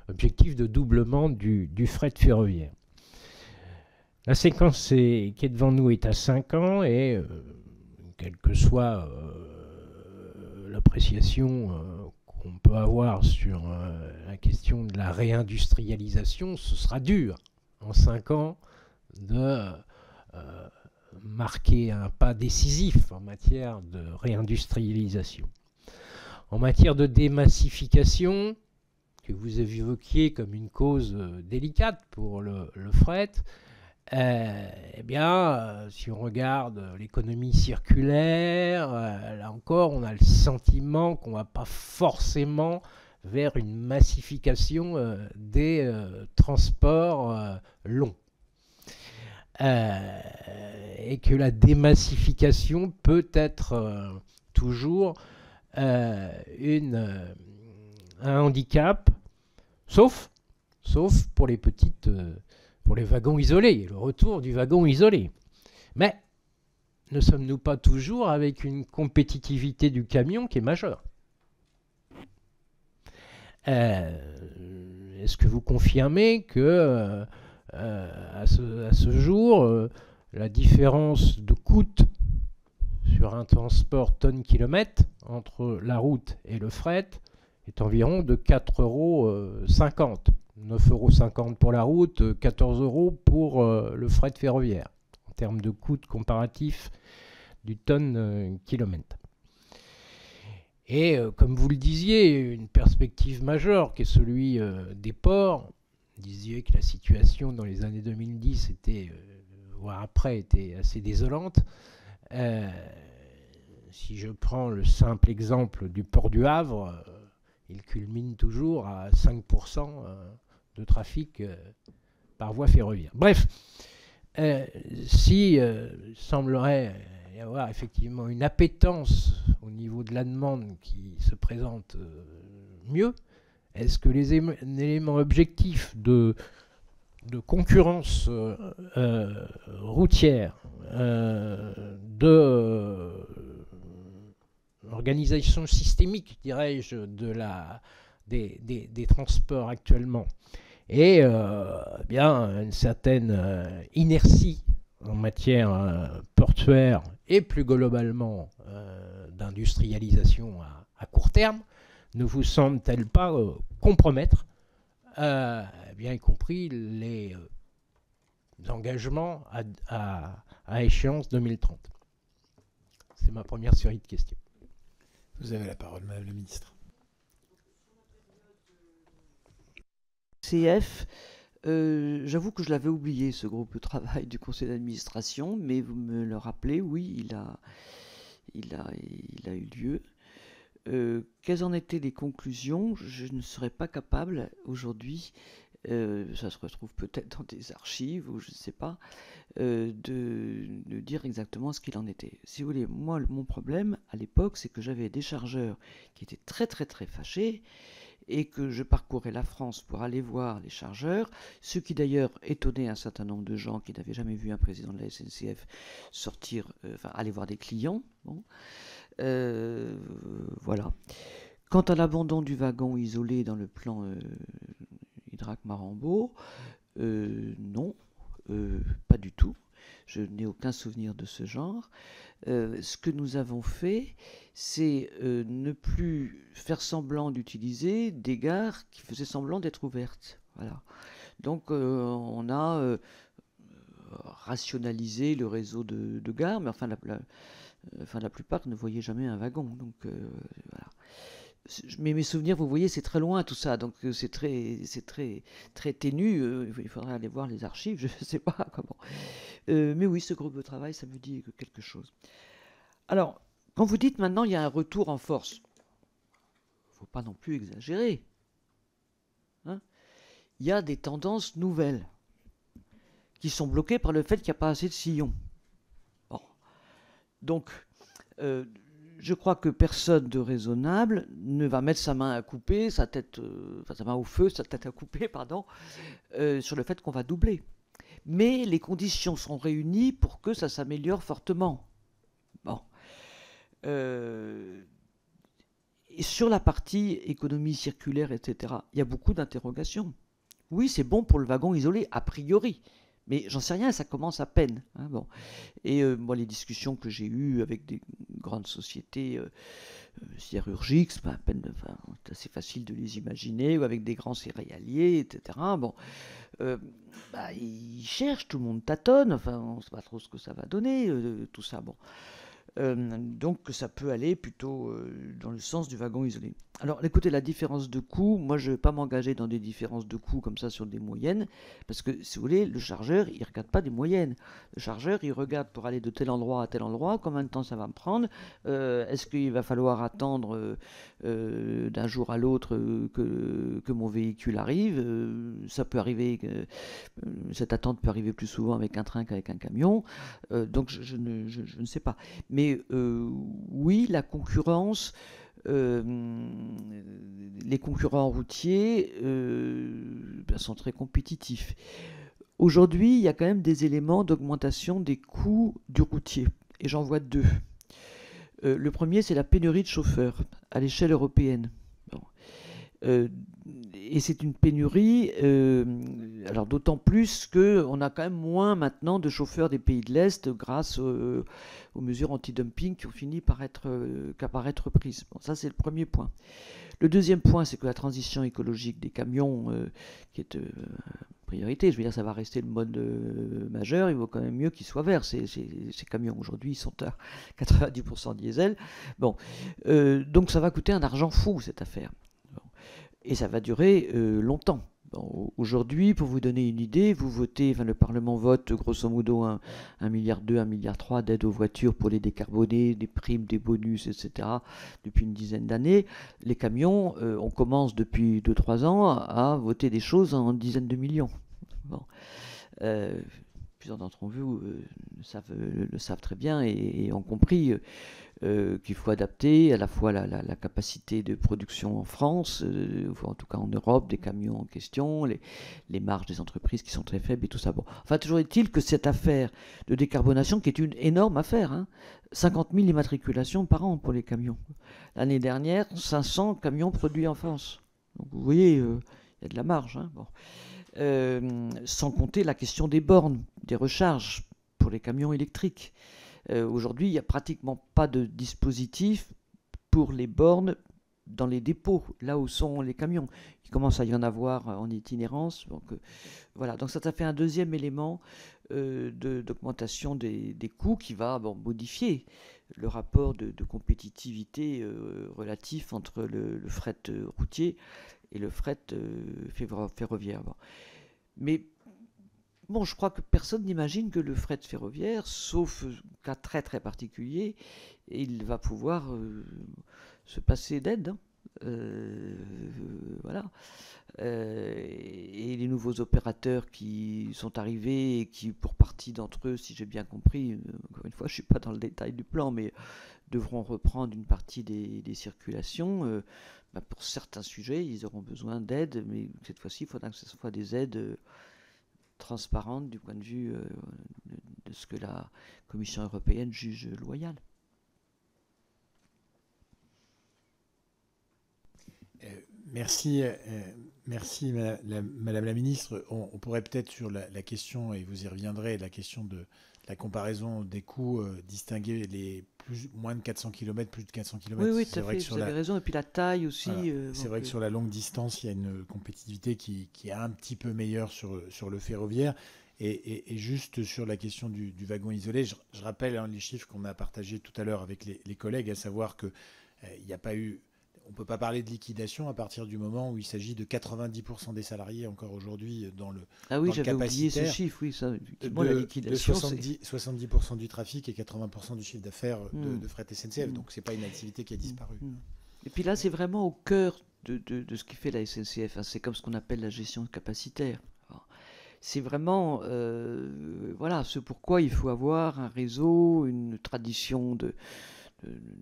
objectif de doublement du fret ferroviaire. La séquence qui est devant nous est à 5 ans et quelle que soit l'appréciation qu'on peut avoir sur la question de la réindustrialisation, ce sera dur en 5 ans de marquer un pas décisif en matière de réindustrialisation. En matière de démassification, que vous évoquiez comme une cause délicate pour le fret, eh bien, si on regarde l'économie circulaire, là encore, on a le sentiment qu'on ne va pas forcément vers une massification des transports longs. Et que la démassification peut être toujours un handicap, sauf pour les pour les wagons isolés, le retour du wagon isolé. Mais ne sommes-nous pas toujours avec une compétitivité du camion qui est majeure? Est-ce que vous confirmez que à ce jour, la différence de coût sur un transport tonne-kilomètre entre la route et le fret est environ de 4,50 €. 9,50 € pour la route, 14 € pour le fret ferroviaire, en termes de coût comparatif du tonne-kilomètre. Et comme vous le disiez, une perspective majeure qui est celui des ports. Vous disiez que la situation dans les années 2010, voire après, était assez désolante. Si je prends le simple exemple du port du Havre, il culmine toujours à 5% de trafic par voie ferroviaire. Bref, semblerait y avoir effectivement une appétence au niveau de la demande qui se présente mieux, est-ce que les éléments objectifs de concurrence routière, organisation systémique, dirais-je, des transports actuellement, et bien une certaine inertie en matière portuaire et plus globalement d'industrialisation à court terme, ne vous semble-t-elle pas compromettre bien y compris les engagements à échéance 2030? C'est ma première série de questions. Vous avez la parole, Madame la Ministre. CF, j'avoue que je l'avais oublié, ce groupe de travail du conseil d'administration, mais vous me le rappelez, oui, il a eu lieu. Quelles en étaient les conclusions? Je ne serais pas capable aujourd'hui, ça se retrouve peut-être dans des archives ou je ne sais pas, de dire exactement ce qu'il en était. Si vous voulez, moi, mon problème à l'époque, c'est que j'avais des chargeurs qui étaient très très très fâchés et que je parcourais la France pour aller voir les chargeurs, ce qui d'ailleurs étonnait un certain nombre de gens qui n'avaient jamais vu un président de la SNCF aller voir des clients. Bon. Voilà. Quant à l'abandon du wagon isolé dans le plan Idrac-Marambeau, non, pas du tout. Je n'ai aucun souvenir de ce genre. Ce que nous avons fait, c'est ne plus faire semblant d'utiliser des gares qui faisaient semblant d'être ouvertes. Voilà. Donc on a rationalisé le réseau de gares, mais enfin la plupart ne voyaient jamais un wagon. Donc voilà. Mais mes souvenirs, vous voyez, c'est très loin tout ça, donc c'est très ténu. Il faudrait aller voir les archives, je ne sais pas comment. Mais oui, ce groupe de travail, ça me dit quelque chose. Alors, quand vous dites maintenant il y a un retour en force, il ne faut pas non plus exagérer. Hein, il y a des tendances nouvelles qui sont bloquées par le fait qu'il n'y a pas assez de sillons. Bon. Donc, je crois que personne de raisonnable ne va mettre sa main à couper, sa main au feu, sa tête à couper, pardon, sur le fait qu'on va doubler. Mais les conditions sont réunies pour que ça s'améliore fortement. Bon. Et sur la partie économie circulaire, etc., il y a beaucoup d'interrogations. Oui, c'est bon pour le wagon isolé, a priori. Mais j'en sais rien, ça commence à peine. Hein, bon. Et moi, les discussions que j'ai eues avec des grandes sociétés sidérurgiques, c'est assez facile de les imaginer, ou avec des grands céréaliers, etc. Bon, ils cherchent, tout le monde tâtonne, enfin, on ne sait pas trop ce que ça va donner, tout ça. Bon. Donc ça peut aller plutôt dans le sens du wagon isolé. Alors écoutez, la différence de coût, moi je ne vais pas m'engager dans des différences de coût comme ça sur des moyennes, parce que si vous voulez, le chargeur il ne regarde pas des moyennes. Le chargeur il regarde pour aller de tel endroit à tel endroit, combien de temps ça va me prendre, est-ce qu'il va falloir attendre d'un jour à l'autre que mon véhicule arrive, ça peut arriver, cette attente peut arriver plus souvent avec un train qu'avec un camion, donc je ne sais pas. Mais oui, la concurrence, les concurrents routiers sont très compétitifs. Aujourd'hui, il y a quand même des éléments d'augmentation des coûts du routier, et j'en vois deux. Le premier, c'est la pénurie de chauffeurs à l'échelle européenne. Bon. Et c'est une pénurie, alors d'autant plus qu'on a quand même moins maintenant de chauffeurs des pays de l'Est grâce aux mesures anti-dumping qui ont fini par être prises. Bon, ça c'est le premier point. Le deuxième point, c'est que la transition écologique des camions, qui est priorité, je veux dire, ça va rester le mode majeur, il vaut quand même mieux qu'ils soient verts. Ces camions aujourd'hui, ils sont à 90% diesel. Bon, donc ça va coûter un argent fou, cette affaire. Bon. Et ça va durer longtemps. Bon, aujourd'hui, pour vous donner une idée, le Parlement vote grosso modo 1,2 milliard, 1,3 milliard d'aides aux voitures pour les décarboner, des primes, des bonus, etc. depuis une dizaine d'années. Les camions, on commence depuis 2-3 ans à voter des choses en dizaines de millions. Bon. Plusieurs d'entre vous le savent très bien et ont compris qu'il faut adapter à la fois la capacité de production en France, en tout cas en Europe, des camions en question, les marges des entreprises qui sont très faibles et tout ça. Bon. Enfin, toujours est-il que cette affaire de décarbonation, qui est une énorme affaire, hein, 50 000 immatriculations par an pour les camions. L'année dernière, 500 camions produits en France. Donc vous voyez, il y a de la marge. Hein, bon. Sans compter la question des bornes, des recharges pour les camions électriques. Aujourd'hui, il n'y a pratiquement pas de dispositif pour les bornes dans les dépôts, là où sont les camions. Il commence à y en avoir en itinérance. Donc, voilà. Donc ça fait un deuxième élément d'augmentation des coûts qui va modifier le rapport de compétitivité relatif entre le fret routier et le fret ferroviaire. Bon. Mais bon, je crois que personne n'imagine que le fret ferroviaire, sauf cas très très particulier, il va pouvoir se passer d'aide. Hein. Voilà. Et les nouveaux opérateurs qui sont arrivés et qui, pour partie d'entre eux, si j'ai bien compris, encore une fois, je ne suis pas dans le détail du plan, mais devront reprendre une partie des circulations. Pour certains sujets, ils auront besoin d'aide, mais cette fois-ci, il faudra que ce soit des aides transparentes du point de vue de ce que la Commission européenne juge loyal. Merci, Madame la Ministre. On pourrait peut-être sur la question, et vous y reviendrez, la question de la comparaison des coûts, distinguer les moins de 400 km, plus de 400 km. Oui, tout à fait, vous avez raison. Et puis la taille aussi. Voilà. C'est vrai que sur la longue distance, il y a une compétitivité qui est un petit peu meilleure sur le ferroviaire. Et juste sur la question du wagon isolé, je rappelle les chiffres qu'on a partagés tout à l'heure avec les collègues, à savoir qu'il n'y a pas eu... On ne peut pas parler de liquidation à partir du moment où il s'agit de 90% des salariés encore aujourd'hui dans le Ah oui, j'avais oublié ce chiffre, oui, ça. La liquidation, de 70% du trafic et 80% du chiffre d'affaires de fret SNCF. Donc, ce n'est pas une activité qui a disparu. Et puis là, c'est vraiment au cœur de ce qui fait la SNCF. Hein. C'est comme ce qu'on appelle la gestion capacitaire. Alors, c'est vraiment voilà, ce pourquoi il faut avoir un réseau, une tradition de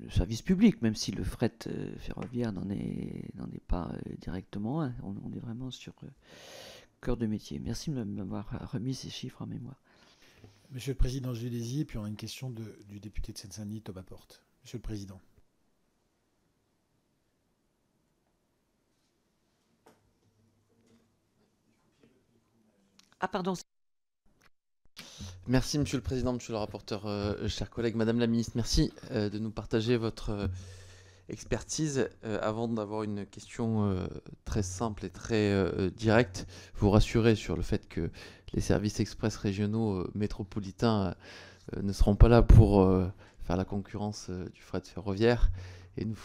service public, même si le fret ferroviaire n'en est pas directement un. On est vraiment sur cœur de métier. Merci de m'avoir remis ces chiffres en mémoire. Monsieur le Président Judési, puis on a une question du député de Seine-Saint-Denis, Thomas Porte. Monsieur le Président. Ah pardon. Merci Monsieur le Président, Monsieur le rapporteur, chers collègues, Madame la Ministre, merci de nous partager votre expertise. Avant d'avoir une question très simple et très directe, vous rassurer sur le fait que les services express régionaux métropolitains ne seront pas là pour faire la concurrence du fret ferroviaire et nous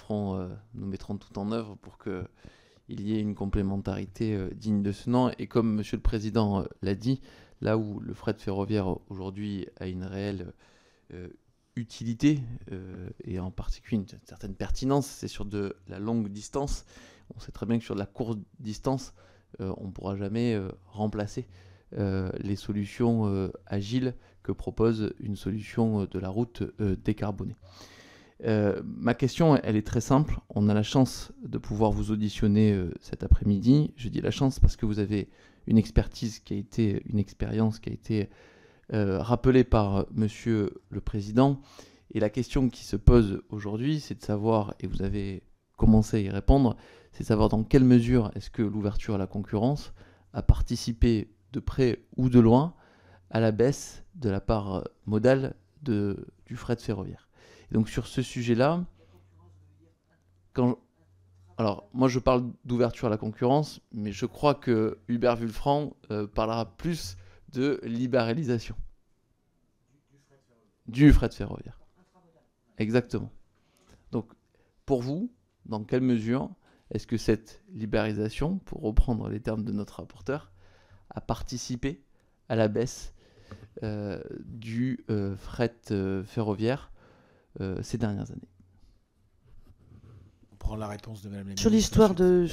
mettrons tout en œuvre pour qu'il y ait une complémentarité digne de ce nom. Et comme Monsieur le Président l'a dit, là où le fret ferroviaire aujourd'hui a une réelle utilité et en particulier une certaine pertinence, c'est sur de la longue distance. On sait très bien que sur de la courte distance, on ne pourra jamais remplacer les solutions agiles que propose une solution de la route décarbonée. Ma question, elle est très simple. On a la chance de pouvoir vous auditionner cet après-midi. Je dis la chance parce que vous avez une expérience qui a été rappelée par Monsieur le Président. Et la question qui se pose aujourd'hui, c'est de savoir, et vous avez commencer à y répondre, c'est savoir dans quelle mesure est-ce que l'ouverture à la concurrence a participé de près ou de loin à la baisse de la part modale du fret ferroviaire. Et donc sur ce sujet-là, alors moi je parle d'ouverture à la concurrence, mais je crois que Hubert Wulfranc parlera plus de libéralisation du fret ferroviaire. Exactement. Donc pour vous, dans quelle mesure est-ce que cette libéralisation, pour reprendre les termes de notre rapporteur, a participé à la baisse du fret ferroviaire ces dernières années? On prend la réponse de Madame la ministre. Sur l'histoire de...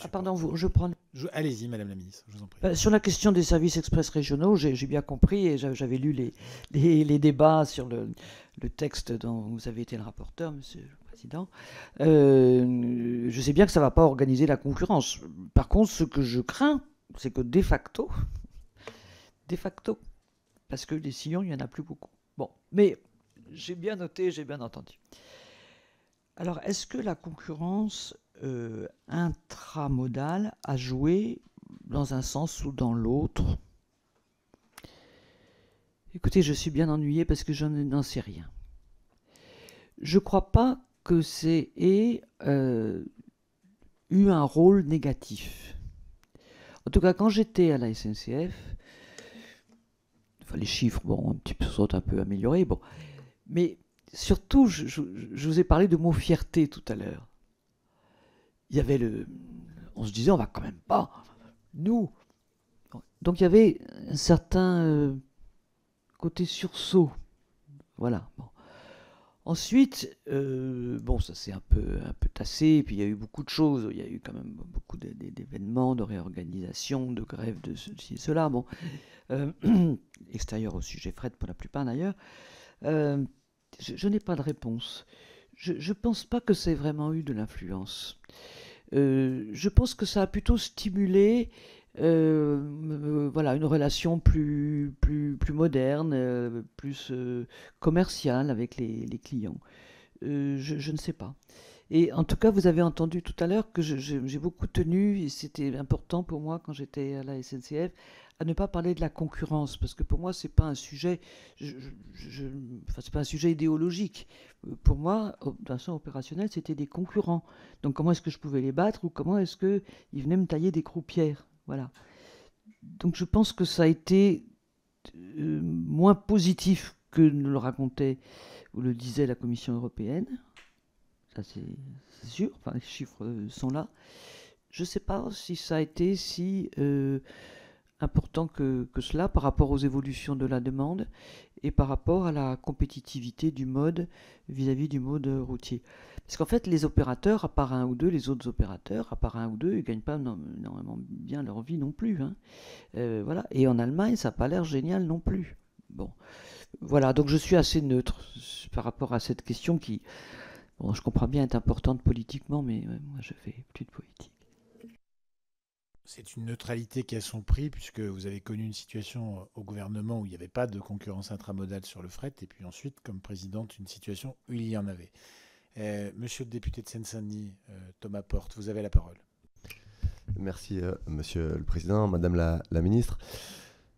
Ah, pardon, je prends... Allez-y, Madame la ministre, je vous en prie. Sur la question des services express régionaux, j'ai bien compris et j'avais lu les débats sur le texte dont vous avez été le rapporteur, Monsieur le Président. Je sais bien que ça ne va pas organiser la concurrence. Par contre, ce que je crains, c'est que de facto, parce que les sillons, il n'y en a plus beaucoup. Bon, mais j'ai bien noté, j'ai bien entendu. Alors, est-ce que la concurrence intramodale a joué dans un sens ou dans l'autre? Écoutez, je suis bien ennuyé parce que je n'en sais rien. Je ne crois pas que c'est eu un rôle négatif. En tout cas, quand j'étais à la SNCF, enfin, les chiffres, bon, un petit peu, sont un peu améliorés, bon, mais surtout, je vous ai parlé de mot fierté tout à l'heure. Il y avait on se disait, on va quand même pas, nous. Donc il y avait un certain côté sursaut. Voilà. Bon. Ensuite, bon, ça s'est un peu tassé, et puis il y a eu beaucoup de choses. Il y a eu quand même beaucoup d'événements, de réorganisation, de grèves, de ceci et cela. Bon, extérieur au sujet fret pour la plupart d'ailleurs. Je n'ai pas de réponse. Je ne pense pas que ça ait vraiment eu de l'influence. Je pense que ça a plutôt stimulé voilà, une relation plus moderne, plus commerciale avec les clients. Je ne sais pas. Et en tout cas, vous avez entendu tout à l'heure que j'ai beaucoup tenu, et c'était important pour moi quand j'étais à la SNCF, à ne pas parler de la concurrence, parce que pour moi, c'est pas un sujet, enfin, c'est pas un sujet idéologique. Pour moi, d'un sens opérationnel, c'était des concurrents. Donc, comment est-ce que je pouvais les battre, ou comment est-ce qu'ils venaient me tailler des croupières? Voilà. Donc, je pense que ça a été moins positif que ne le racontait ou le disait la Commission européenne. Ça, c'est sûr. Enfin, les chiffres sont là. Je ne sais pas si ça a été si important que cela par rapport aux évolutions de la demande et par rapport à la compétitivité du mode vis-à-vis du mode routier. Parce qu'en fait, les opérateurs, à part un ou deux, les autres opérateurs, à part un ou deux, ils ne gagnent pas énormément bien leur vie non plus. Hein. Voilà. Et en Allemagne, ça n'a pas l'air génial non plus. Bon. Voilà, donc je suis assez neutre par rapport à cette question qui, bon, je comprends bien, est importante politiquement, mais moi je fais plus de politique. C'est une neutralité qui a son prix, puisque vous avez connu une situation au gouvernement où il n'y avait pas de concurrence intramodale sur le fret, et puis ensuite, comme présidente, une situation où il y en avait. Monsieur le député de Seine-Saint-Denis, Thomas Porte, vous avez la parole. Merci, Monsieur le Président, Madame la Ministre.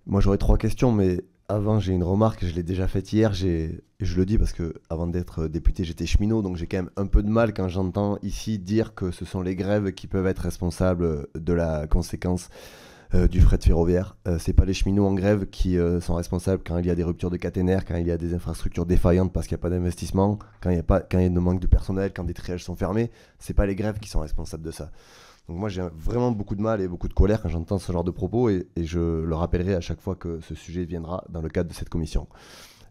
Moi, j'aurais 3 questions, mais avant, j'ai une remarque, je l'ai déjà faite hier, et je le dis parce que avant d'être député, j'étais cheminot, donc j'ai quand même un peu de mal quand j'entends ici dire que ce sont les grèves qui peuvent être responsables de la conséquence du fret ferroviaire. C'est pas les cheminots en grève qui sont responsables quand il y a des ruptures de caténaire, quand il y a des infrastructures défaillantes parce qu'il n'y a pas d'investissement, quand il y a un manque de personnel, quand des triages sont fermés. C'est pas les grèves qui sont responsables de ça. Donc moi j'ai vraiment beaucoup de mal et beaucoup de colère quand j'entends ce genre de propos et je le rappellerai à chaque fois que ce sujet viendra dans le cadre de cette commission.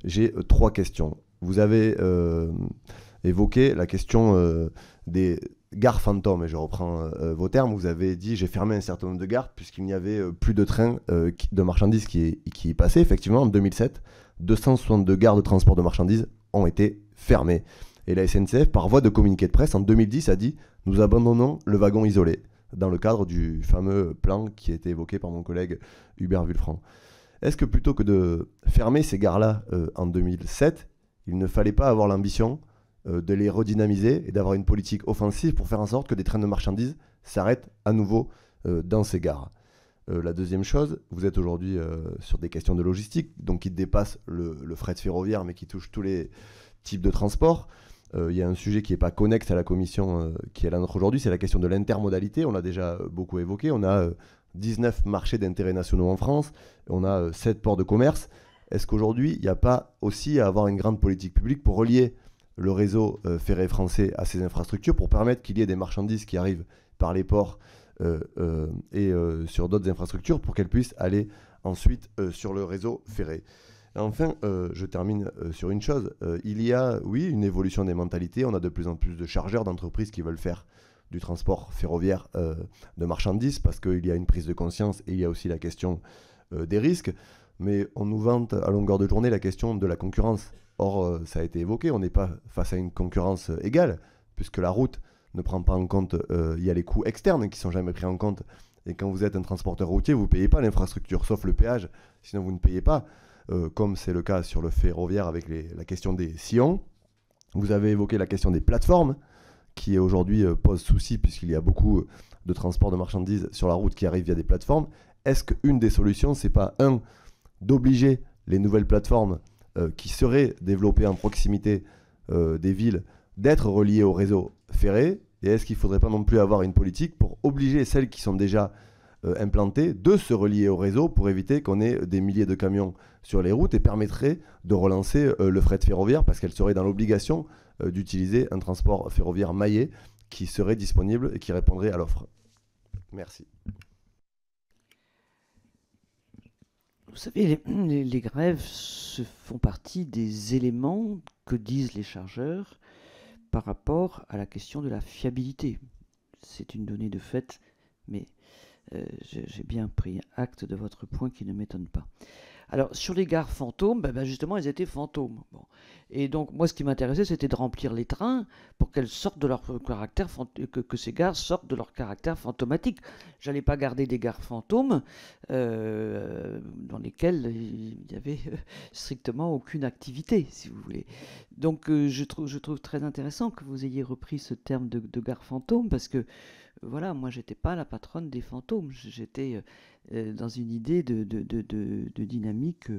J'ai 3 questions. Vous avez évoqué la question des gares fantômes, et je reprends vos termes. Vous avez dit j'ai fermé un certain nombre de gares puisqu'il n'y avait plus de trains de marchandises qui y passaient. Effectivement, en 2007, 262 gares de transport de marchandises ont été fermées. Et la SNCF, par voie de communiqué de presse, en 2010, a dit « Nous abandonnons le wagon isolé » dans le cadre du fameux plan qui a été évoqué par mon collègue Hubert Wulfranc. Est-ce que plutôt que de fermer ces gares-là en 2007, il ne fallait pas avoir l'ambition de les redynamiser et d'avoir une politique offensive pour faire en sorte que des trains de marchandises s'arrêtent à nouveau dans ces gares. La deuxième chose, vous êtes aujourd'hui sur des questions de logistique, donc qui dépassent le fret ferroviaire, mais qui touchent tous les types de transport. Il y a un sujet qui n'est pas connexe à la commission qui est la nôtre aujourd'hui, c'est la question de l'intermodalité. On l'a déjà beaucoup évoqué. On a 19 marchés d'intérêt nationaux en France, on a 7 ports de commerce. Est-ce qu'aujourd'hui, il n'y a pas aussi à avoir une grande politique publique pour relier le réseau ferré français à ces infrastructures, pour permettre qu'il y ait des marchandises qui arrivent par les ports et sur d'autres infrastructures pour qu'elles puissent aller ensuite sur le réseau ferré. Et enfin, je termine sur une chose. Il y a, oui, une évolution des mentalités. On a de plus en plus de chargeurs d'entreprises qui veulent faire du transport ferroviaire de marchandises parce qu'il y a une prise de conscience et il y a aussi la question des risques. Mais on nous vante à longueur de journée la question de la concurrence. Or, ça a été évoqué, on n'est pas face à une concurrence égale, puisque la route ne prend pas en compte, il y a les coûts externes qui ne sont jamais pris en compte. Et quand vous êtes un transporteur routier, vous ne payez pas l'infrastructure, sauf le péage, sinon vous ne payez pas, comme c'est le cas sur le ferroviaire avec la question des sillons. Vous avez évoqué la question des plateformes, qui aujourd'hui pose souci, puisqu'il y a beaucoup de transport de marchandises sur la route qui arrivent via des plateformes. Est-ce qu'une des solutions, c'est pas, d'obliger les nouvelles plateformes qui seraient développées en proximité des villes d'être reliées au réseau ferré? Et est-ce qu'il ne faudrait pas non plus avoir une politique pour obliger celles qui sont déjà implantées de se relier au réseau pour éviter qu'on ait des milliers de camions sur les routes et permettrait de relancer le fret ferroviaire parce qu'elle serait dans l'obligation d'utiliser un transport ferroviaire maillé qui serait disponible et qui répondrait à l'offre? Merci. Vous savez, les grèves font partie des éléments que disent les chargeurs par rapport à la question de la fiabilité. C'est une donnée de fait, mais j'ai bien pris acte de votre point qui ne m'étonne pas. Alors, sur les gares fantômes, justement, elles étaient fantômes. Bon. Et donc, moi, ce qui m'intéressait, c'était de remplir les trains pour qu'elles sortent de leur caractère, que ces gares sortent de leur caractère fantomatique. J'allais pas garder des gares fantômes dans lesquelles il n'y avait strictement aucune activité, si vous voulez. Donc, je trouve très intéressant que vous ayez repris ce terme de gare fantôme, parce que voilà, moi, j'étais pas la patronne des fantômes. J'étais dans une idée de dynamique,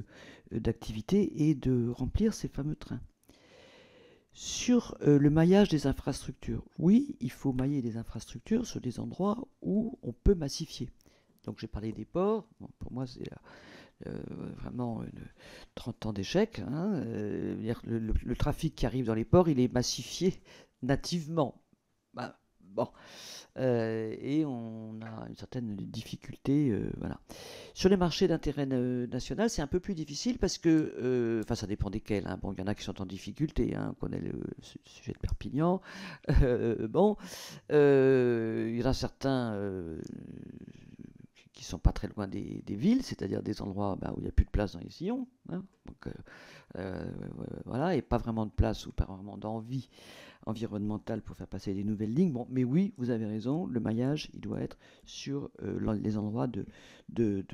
d'activité et de remplir ces fameux trains. Sur le maillage des infrastructures, oui, il faut mailler des infrastructures sur des endroits où on peut massifier. Donc j'ai parlé des ports. Bon, pour moi, c'est vraiment 30 ans d'échec. Hein. Le trafic qui arrive dans les ports, il est massifié nativement. Bon. Et on a une certaine difficulté. Voilà. Sur les marchés d'intérêt national, c'est un peu plus difficile parce que, ça dépend desquels. Hein. Bon, il y en a qui sont en difficulté. Hein. On connaît le sujet de Perpignan. Il y en a certains qui sont pas très loin des villes, c'est-à-dire des endroits où il n'y a plus de place dans les sillons. Hein. Donc, voilà, et pas vraiment de place ou pas vraiment d'envie environnementale pour faire passer des nouvelles lignes. Bon, mais oui, vous avez raison, le maillage, il doit être sur les endroits de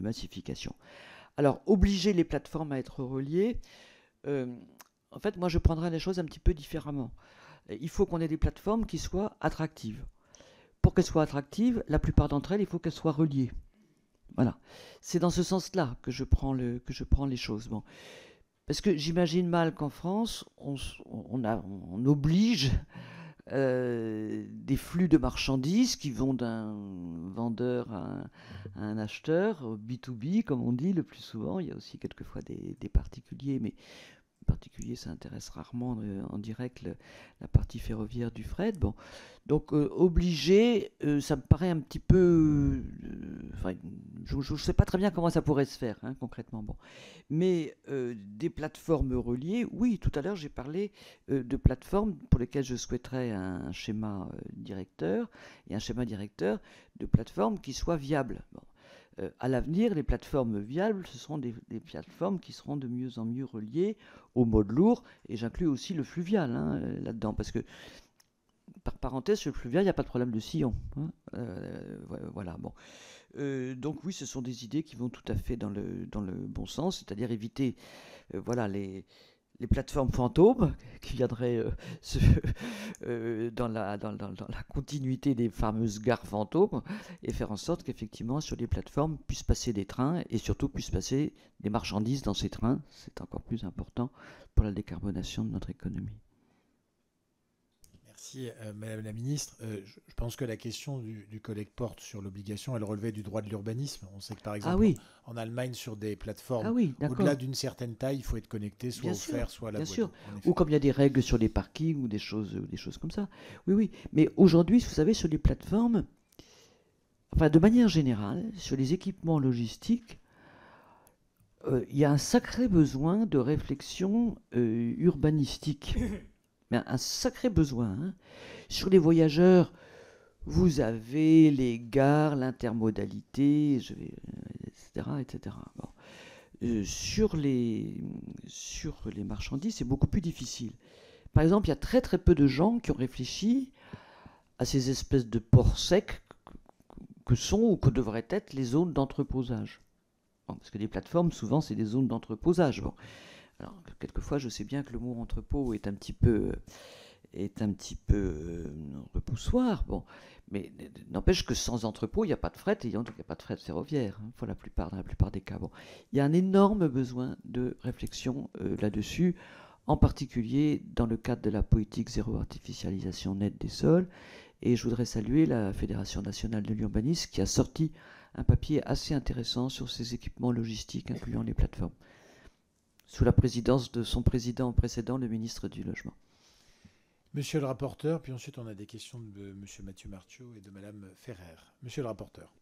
massification. Alors, obliger les plateformes à être reliées, en fait, moi, je prendrais les choses un petit peu différemment. Il faut qu'on ait des plateformes qui soient attractives. Pour qu'elles soient attractives, la plupart d'entre elles, il faut qu'elles soient reliées. Voilà. C'est dans ce sens-là que je prends les choses. Bon. Parce que j'imagine mal qu'en France, on oblige des flux de marchandises qui vont d'un vendeur à un acheteur, B2B, comme on dit le plus souvent. Il y a aussi quelquefois des particuliers, mais les particuliers, ça intéresse rarement en direct la partie ferroviaire du fret. Bon. Donc, obligé, ça me paraît un petit peu... je ne sais pas très bien comment ça pourrait se faire, hein, concrètement. Bon. Mais des plateformes reliées, oui, tout à l'heure, j'ai parlé de plateformes pour lesquelles je souhaiterais un schéma directeur, et un schéma directeur de plateformes qui soient viables. Bon. À l'avenir, les plateformes viables, ce seront des plateformes qui seront de mieux en mieux reliées au mode lourd, et j'inclus aussi le fluvial là-dedans, parce que, par parenthèse, sur le fluvial, il n'y a pas de problème de sillon. Hein. Voilà, bon. Donc oui, ce sont des idées qui vont tout à fait dans le bon sens, c'est-à-dire éviter les plateformes fantômes qui viendraient dans la continuité des fameuses gares fantômes et faire en sorte qu'effectivement sur les plateformes puissent passer des trains et surtout puissent passer des marchandises dans ces trains. C'est encore plus important pour la décarbonation de notre économie. Merci, Madame la Ministre. Je pense que la question du collègue porte sur l'obligation, elle relevait du droit de l'urbanisme. On sait que par exemple, en Allemagne, sur des plateformes, au-delà d'une certaine taille, il faut être connecté, soit au fer, soit à la voiture. Bien sûr. Ou comme il y a des règles sur les parkings ou des choses comme ça. Oui. Mais aujourd'hui, vous savez, sur les plateformes, enfin de manière générale, sur les équipements logistiques, il y a un sacré besoin de réflexion urbanistique. Mais un sacré besoin. Hein. Sur les voyageurs, vous avez les gares, l'intermodalité, etc. Bon. Sur les marchandises, c'est beaucoup plus difficile. Par exemple, il y a très très peu de gens qui ont réfléchi à ces espèces de ports secs que sont ou que devraient être les zones d'entreposage. Bon, parce que les plateformes, souvent, c'est des zones d'entreposage. Bon. Alors, quelquefois, je sais bien que le mot entrepôt est un petit peu repoussoir. Bon, mais n'empêche que sans entrepôt, il n'y a pas de fret et il n'y a pas de fret ferroviaire. Hein, dans la plupart des cas. Bon, il y a un énorme besoin de réflexion là-dessus, en particulier dans le cadre de la politique zéro artificialisation nette des sols. Et je voudrais saluer la Fédération nationale de l'urbanisme qui a sorti un papier assez intéressant sur ces équipements logistiques, incluant les plateformes, sous la présidence de son président précédent, le ministre du Logement. Monsieur le rapporteur, puis ensuite on a des questions de monsieur Mathieu Martiaux et de madame Ferrer. Monsieur le rapporteur.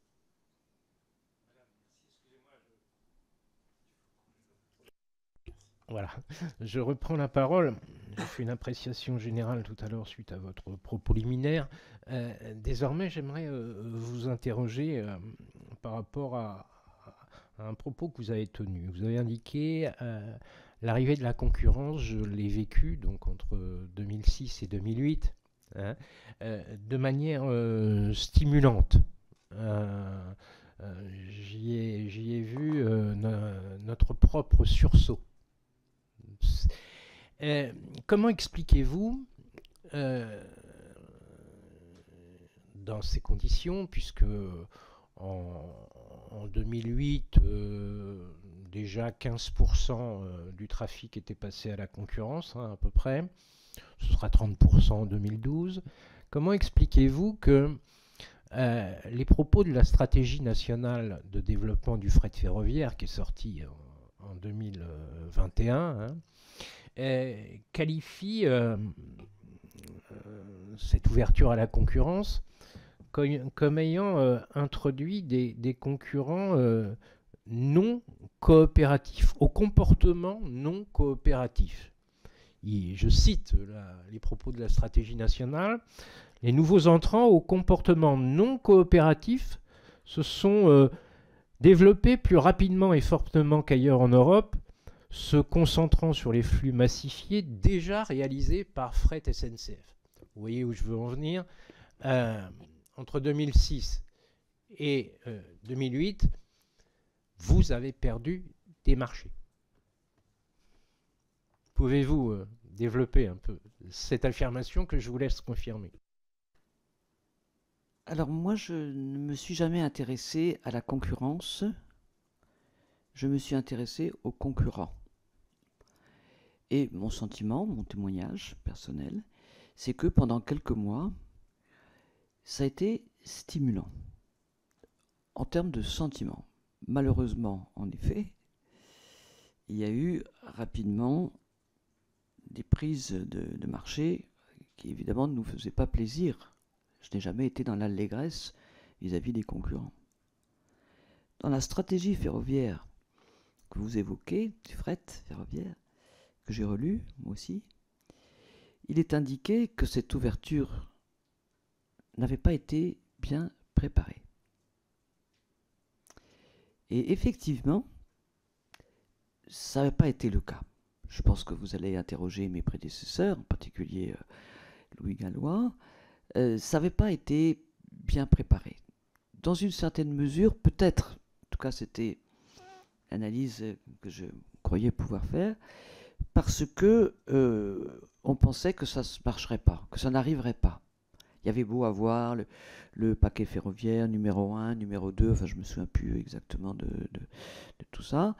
Voilà, je reprends la parole. J'ai fait une appréciation générale tout à l'heure suite à votre propos liminaire. Désormais, j'aimerais vous interroger par rapport à un propos que vous avez tenu. Vous avez indiqué l'arrivée de la concurrence, je l'ai vécu donc entre 2006 et 2008, hein, de manière stimulante. J'y ai vu notre propre sursaut. Comment expliquez-vous dans ces conditions, puisque en 2008, déjà 15% du trafic était passé à la concurrence, hein, à peu près. Ce sera 30% en 2012. Comment expliquez-vous que les propos de la stratégie nationale de développement du fret ferroviaire, qui est sortie en 2021, hein, qualifient cette ouverture à la concurrence comme ayant introduit des concurrents non coopératifs, au comportement non coopératif. Je cite les propos de la stratégie nationale. Les nouveaux entrants au comportement non coopératif se sont développés plus rapidement et fortement qu'ailleurs en Europe, se concentrant sur les flux massifiés déjà réalisés par Fret SNCF. Vous voyez où je veux en venir. Entre 2006 et 2008, vous avez perdu des marchés. Pouvez-vous développer un peu cette affirmation que je vous laisse confirmer? Alors moi, je ne me suis jamais intéressé à la concurrence. Je me suis intéressé aux concurrents. Et mon sentiment, mon témoignage personnel, c'est que pendant quelques mois, ça a été stimulant en termes de sentiments. Malheureusement, en effet, il y a eu rapidement des prises de marché qui évidemment ne nous faisaient pas plaisir. Je n'ai jamais été dans l'allégresse vis-à-vis des concurrents. Dans la stratégie ferroviaire que vous évoquez, du fret ferroviaire, que j'ai relu, moi aussi, il est indiqué que cette ouverture n'avait pas été bien préparée. Et effectivement, ça n'avait pas été le cas. Je pense que vous allez interroger mes prédécesseurs, en particulier Louis Gallois. Ça n'avait pas été bien préparé. Dans une certaine mesure, peut-être, en tout cas c'était l'analyse que je croyais pouvoir faire, parce que on pensait que ça ne marcherait pas, que ça n'arriverait pas. Il y avait beau avoir le paquet ferroviaire numéro 1, numéro 2, enfin je me souviens plus exactement de tout ça,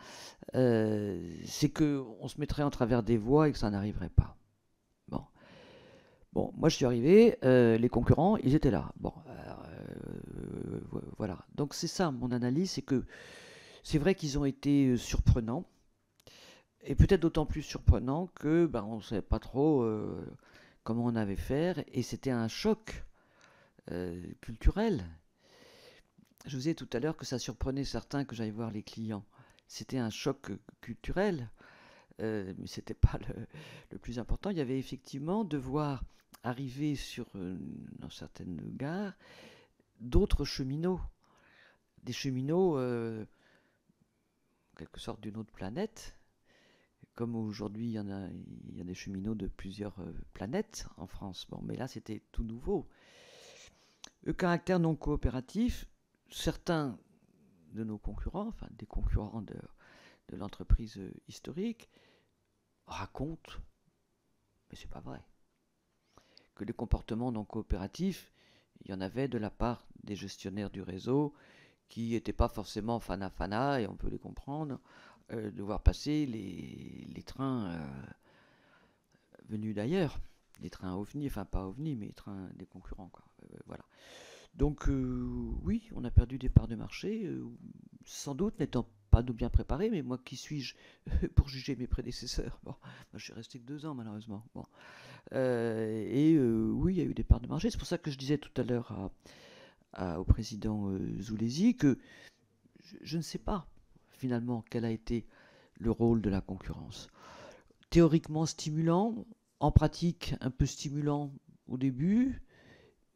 c'est qu'on se mettrait en travers des voies et que ça n'arriverait pas. Bon, moi je suis arrivé, les concurrents, ils étaient là. Bon, voilà. Donc c'est ça mon analyse, c'est que c'est vrai qu'ils ont été surprenants, et peut-être d'autant plus surprenants que on ne savait pas trop comment on avait faire, et c'était un choc culturel. Je vous disais tout à l'heure que ça surprenait certains que j'aille voir les clients. C'était un choc culturel, mais ce n'était pas le plus important. Il y avait effectivement de voir arriver dans certaines gares d'autres cheminots, des cheminots en quelque sorte d'une autre planète, comme aujourd'hui il y a des cheminots de plusieurs planètes en France. Bon, mais là c'était tout nouveau. Le caractère non coopératif, certains de nos concurrents, enfin des concurrents de l'entreprise historique, racontent, mais c'est pas vrai, que les comportements non coopératifs, il y en avait de la part des gestionnaires du réseau qui n'étaient pas forcément fana, et on peut les comprendre, de voir passer les trains venus d'ailleurs, les trains OVNI, enfin pas OVNI, mais les trains des concurrents, quoi. Voilà. Donc oui, on a perdu des parts de marché, sans doute n'étant pas nous bien préparés, mais moi qui suis-je pour juger mes prédécesseurs? Bon, moi, je suis resté que 2 ans malheureusement. Bon. Oui, il y a eu des parts de marché. C'est pour ça que je disais tout à l'heure au président Zulesi que je ne sais pas finalement quel a été le rôle de la concurrence. Théoriquement stimulant, en pratique un peu stimulant au début,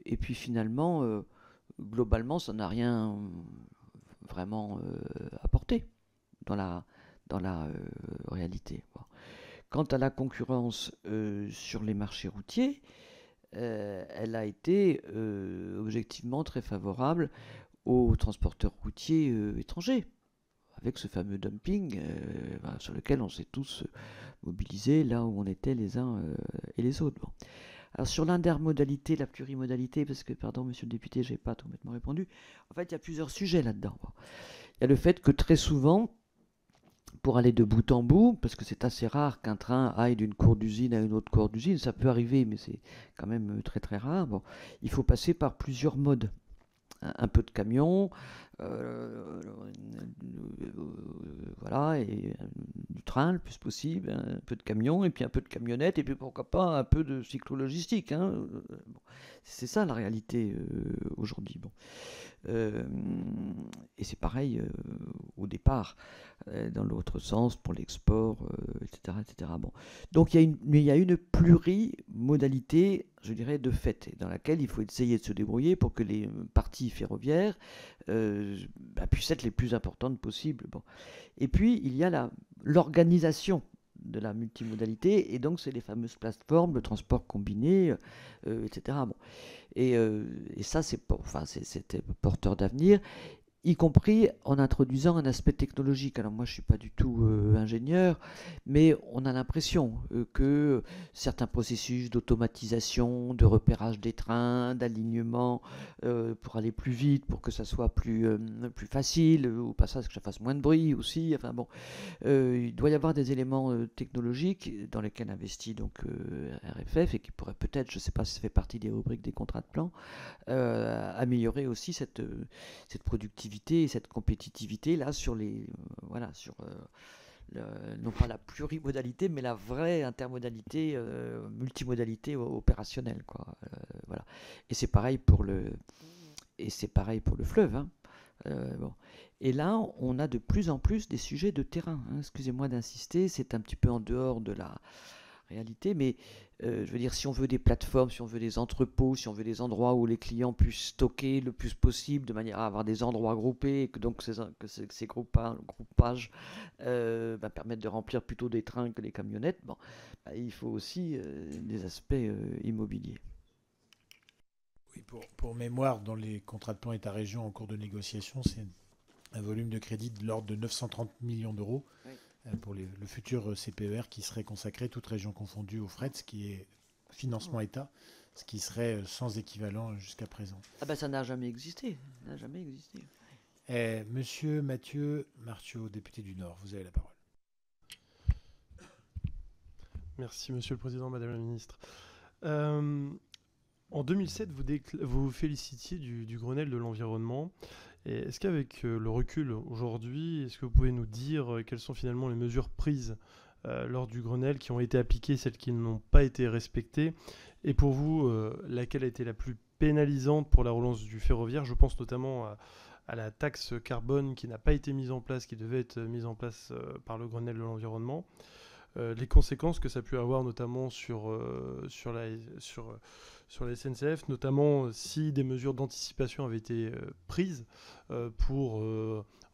et puis finalement, globalement, ça n'a rien vraiment apporté dans la réalité. Bon. Quant à la concurrence sur les marchés routiers, elle a été objectivement très favorable aux transporteurs routiers étrangers, avec ce fameux dumping sur lequel on s'est tous mobilisés là où on était les uns et les autres. Bon. Alors sur l'intermodalité, la plurimodalité, parce que, pardon monsieur le député, je n'ai pas complètement répondu, en fait il y a plusieurs sujets là-dedans. Bon. Il y a le fait que très souvent, pour aller de bout en bout, parce que c'est assez rare qu'un train aille d'une cour d'usine à une autre cour d'usine, ça peut arriver, mais c'est quand même très très rare, bon, il faut passer par plusieurs modes. Un peu de camion, voilà, et du train le plus possible, un peu de camion, et puis un peu de camionnette, et puis pourquoi pas un peu de cyclo-logistique. Hein. Bon, c'est ça la réalité aujourd'hui. Bon. Et c'est pareil au départ, dans l'autre sens, pour l'export, etc., etc. Bon. Donc il y a une plurimodalité, je dirais, de fait, dans laquelle il faut essayer de se débrouiller pour que les parties ferroviaires puissent être les plus importantes possibles. Bon. Et puis il y a l'organisation de la multimodalité, et donc c'est les fameuses plateformes, le transport combiné, etc. Bon. Et ça, c'était porteur d'avenir, y compris en introduisant un aspect technologique. Alors moi, je ne suis pas du tout ingénieur, mais on a l'impression que certains processus d'automatisation, de repérage des trains, d'alignement pour aller plus vite, pour que ça soit plus facile, au passage que ça fasse moins de bruit aussi. Enfin bon, il doit y avoir des éléments technologiques dans lesquels investit donc RFF, et qui pourraient peut-être, je ne sais pas si ça fait partie des rubriques des contrats de plan, améliorer aussi cette productivité et cette compétitivité là sur non pas la plurimodalité, mais la vraie intermodalité, multimodalité opérationnelle, quoi. Voilà. Et c'est pareil pour le fleuve. Hein. Bon. Et là, on a de plus en plus des sujets de terrain. Hein. Excusez-moi d'insister, c'est un petit peu en dehors de la réalité, mais je veux dire, si on veut des plateformes, si on veut des entrepôts, si on veut des endroits où les clients puissent stocker le plus possible, de manière à avoir des endroits groupés, et que donc ces groupages permettent de remplir plutôt des trains que des camionnettes, bon, il faut aussi des aspects immobiliers. Oui, pour mémoire, dans les contrats de plan État-région en cours de négociation, c'est un volume de crédit de l'ordre de 930 millions d'euros. Oui. pour le futur CPER qui serait consacré, toute région confondue, au fret, ce qui est financement État, ce qui serait sans équivalent jusqu'à présent. Ah ben ça n'a jamais existé. Ça n'a jamais existé. Monsieur Mathieu Martiaux, député du Nord, vous avez la parole. Merci Monsieur le Président, Madame la Ministre. En 2007, vous vous félicitiez du Grenelle de l'environnement. Est-ce qu'avec le recul aujourd'hui, est-ce que vous pouvez nous dire quelles sont finalement les mesures prises lors du Grenelle qui ont été appliquées, celles qui n'ont pas été respectées? Et pour vous, laquelle a été la plus pénalisante pour la relance du ferroviaire? Je pense notamment à la taxe carbone qui n'a pas été mise en place, qui devait être mise en place par le Grenelle de l'environnement. Les conséquences que ça a pu avoir notamment sur la SNCF, notamment si des mesures d'anticipation avaient été prises pour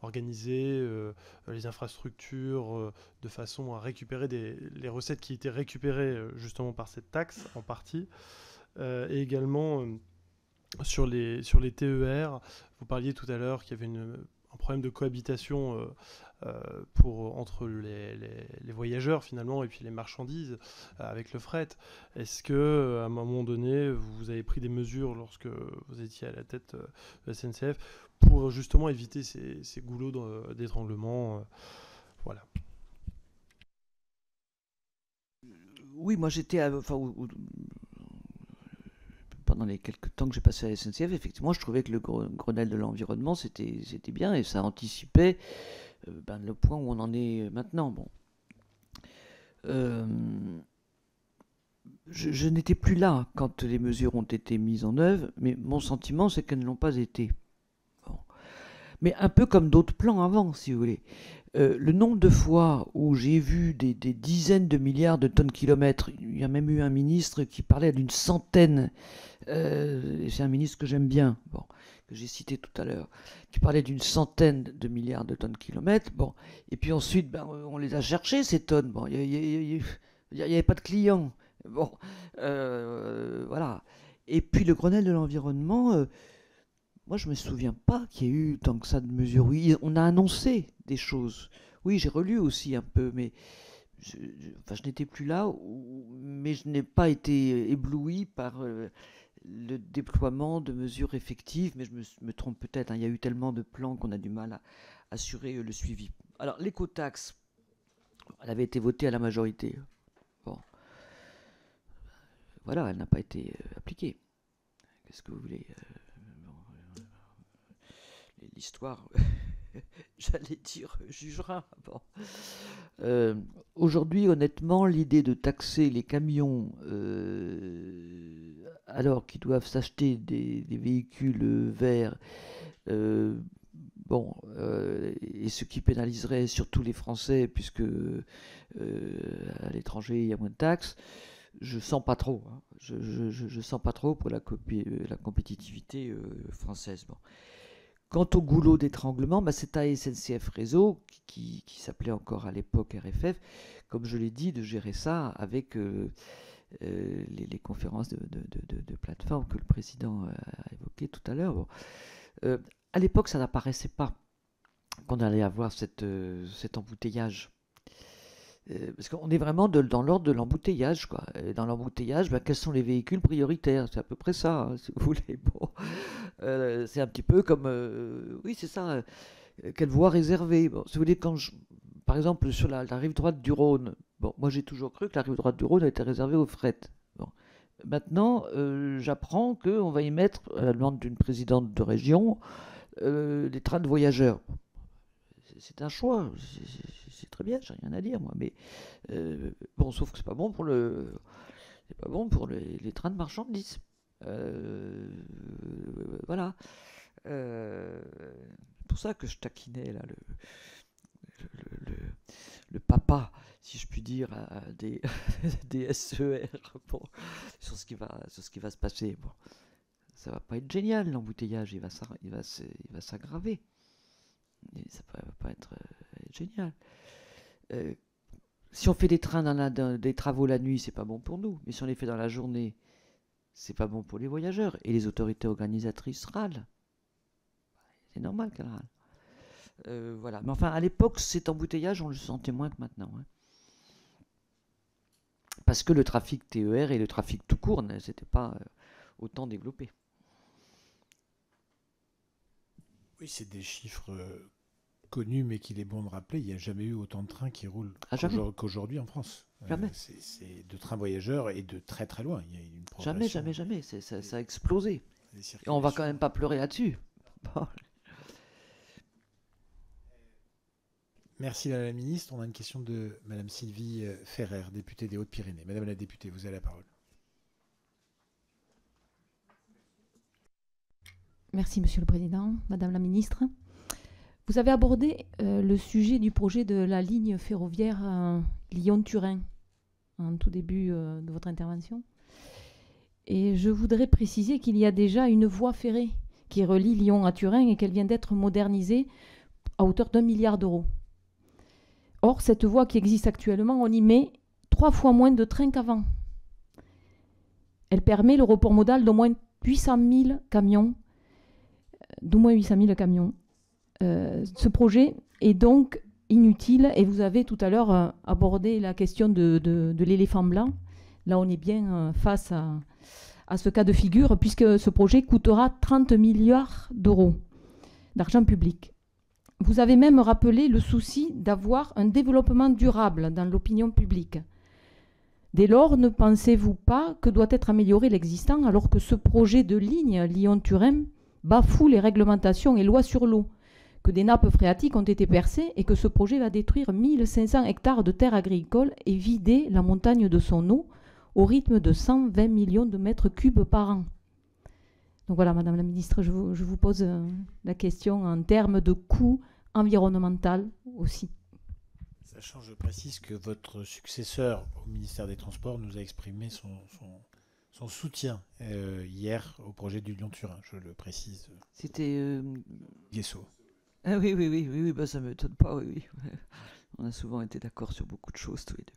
organiser les infrastructures de façon à récupérer les recettes qui étaient récupérées justement par cette taxe en partie. Et également sur les TER, vous parliez tout à l'heure qu'il y avait un problème de cohabitation entre les voyageurs finalement et puis les marchandises avec le fret. Est-ce que à un moment donné vous avez pris des mesures lorsque vous étiez à la tête de la SNCF pour justement éviter ces goulots d'étranglement voilà. Oui, moi j'étais pendant les quelques temps que j'ai passé à la SNCF, effectivement, je trouvais que le Grenelle de l'environnement, c'était bien et ça anticipait le point où on en est maintenant. Bon. Je n'étais plus là quand les mesures ont été mises en œuvre, mais mon sentiment, c'est qu'elles ne l'ont pas été. Bon. Mais un peu comme d'autres plans avant, si vous voulez. Le nombre de fois où j'ai vu des dizaines de milliards de tonnes-kilomètres, il y a même eu un ministre qui parlait d'une centaine, c'est un ministre que j'aime bien, bon, que j'ai cité tout à l'heure, qui parlait d'une centaine de milliards de tonnes-kilomètres, bon, et puis ensuite, on les a cherchés, ces tonnes, bon, il n'y avait pas de clients, bon, voilà. Et puis le Grenelle de l'environnement... moi, je ne me souviens pas qu'il y ait eu tant que ça de mesures. Oui, on a annoncé des choses. Oui, j'ai relu aussi un peu, mais je n'étais plus là, mais je n'ai pas été ébloui par le déploiement de mesures effectives, mais je me trompe peut-être. Il y a eu tellement de plans qu'on a du mal à assurer le suivi. Alors, l'écotaxe, elle avait été votée à la majorité. Bon. Voilà, elle n'a pas été appliquée. Qu'est-ce que vous voulez l'histoire, j'allais dire, jugera. Bon. Aujourd'hui, honnêtement, l'idée de taxer les camions alors qu'ils doivent s'acheter des véhicules verts, et ce qui pénaliserait surtout les Français, puisque à l'étranger, il y a moins de taxes, je sens pas trop. Hein. Je sens pas trop pour la compétitivité française. Bon. Quant au goulot d'étranglement, c'est à SNCF Réseau, qui s'appelait encore à l'époque RFF, comme je l'ai dit, de gérer ça avec les conférences de plateforme que le président a évoquées tout à l'heure. Bon. À l'époque, ça n'apparaissait pas qu'on allait avoir cet embouteillage. Parce qu'on est vraiment dans l'ordre de l'embouteillage, quoi. Et dans l'embouteillage, quels sont les véhicules prioritaires? C'est à peu près ça, hein, si vous voulez. Bon. C'est un petit peu comme... oui, c'est ça. Quelle voie réservée? Bon, si vous voulez, par exemple, sur la rive droite du Rhône, bon, moi j'ai toujours cru que la rive droite du Rhône était réservée aux fret. Bon. Maintenant, j'apprends qu'on va y mettre, à la demande d'une présidente de région, des trains de voyageurs. C'est un choix, c'est très bien, j'ai rien à dire moi, mais bon, sauf que c'est pas bon pour les trains de marchandises. Voilà. C'est pour ça que je taquinais là le papa, si je puis dire, des SER, bon, sur ce qui va se passer. Bon, ça va pas être génial, l'embouteillage, il va s'aggraver. Et ça va pas être génial. Si on fait des trains des travaux la nuit, c'est pas bon pour nous. Mais si on les fait dans la journée, c'est pas bon pour les voyageurs. Et les autorités organisatrices râlent. C'est normal qu'elles râlent. Voilà. Mais enfin, à l'époque, cet embouteillage, on le sentait moins que maintenant, hein. Parce que le trafic TER et le trafic tout court ne s'étaient pas autant développés. Oui, c'est des chiffres connus, mais qu'il est bon de rappeler. Il n'y a jamais eu autant de trains qui roulent qu'aujourd'hui en France. Jamais. C'est de trains voyageurs et de très très loin. Il y a une Jamais. Ça a explosé. Et on va quand même pas pleurer là-dessus. Merci Madame la Ministre. On a une question de Madame Sylvie Ferrer, députée des Hautes-Pyrénées. Madame la députée, vous avez la parole. Merci Monsieur le Président, Madame la Ministre. Vous avez abordé le sujet du projet de la ligne ferroviaire Lyon-Turin en tout début de votre intervention. Et je voudrais préciser qu'il y a déjà une voie ferrée qui relie Lyon à Turin et qu'elle vient d'être modernisée à hauteur d'1 milliard d'euros. Or, cette voie qui existe actuellement, on y met 3 fois moins de trains qu'avant. Elle permet le report modal d'au moins 800 000 camions. Ce projet est donc inutile et vous avez tout à l'heure abordé la question de l'éléphant blanc. Là, on est bien face à ce cas de figure puisque ce projet coûtera 30 milliards d'euros d'argent public. Vous avez même rappelé le souci d'avoir un développement durable dans l'opinion publique. Dès lors, ne pensez-vous pas que doit être amélioré l'existant alors que ce projet de ligne Lyon-Turin bafoue les réglementations et lois sur l'eau, que des nappes phréatiques ont été percées et que ce projet va détruire 1500 hectares de terres agricoles et vider la montagne de son eau au rythme de 120 millions de mètres cubes par an. Donc voilà, Madame la Ministre, je vous pose la question en termes de coût environnemental aussi. Sachant, je précise que votre successeur au ministère des Transports nous a exprimé son soutien hier au projet du Lyon-Turin, je le précise. C'était Guesso. Ah oui, bah, ça ne m'étonne pas, oui. On a souvent été d'accord sur beaucoup de choses tous les deux.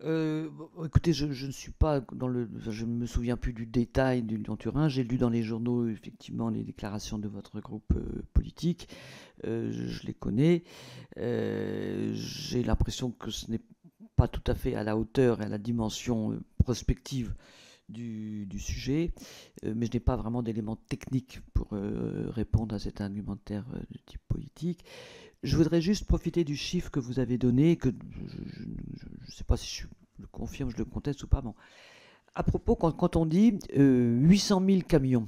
Bon, écoutez, je ne suis pas je ne me souviens plus du détail du Lyon-Turin. J'ai lu dans les journaux effectivement les déclarations de votre groupe politique. Je les connais. J'ai l'impression que ce n'est pas tout à fait à la hauteur et à la dimension prospective du sujet, mais je n'ai pas vraiment d'éléments techniques pour répondre à cet argumentaire de type politique. Je voudrais juste profiter du chiffre que vous avez donné, que je ne sais pas si je le confirme, je le conteste ou pas. Bon. À propos, quand on dit 800 000 camions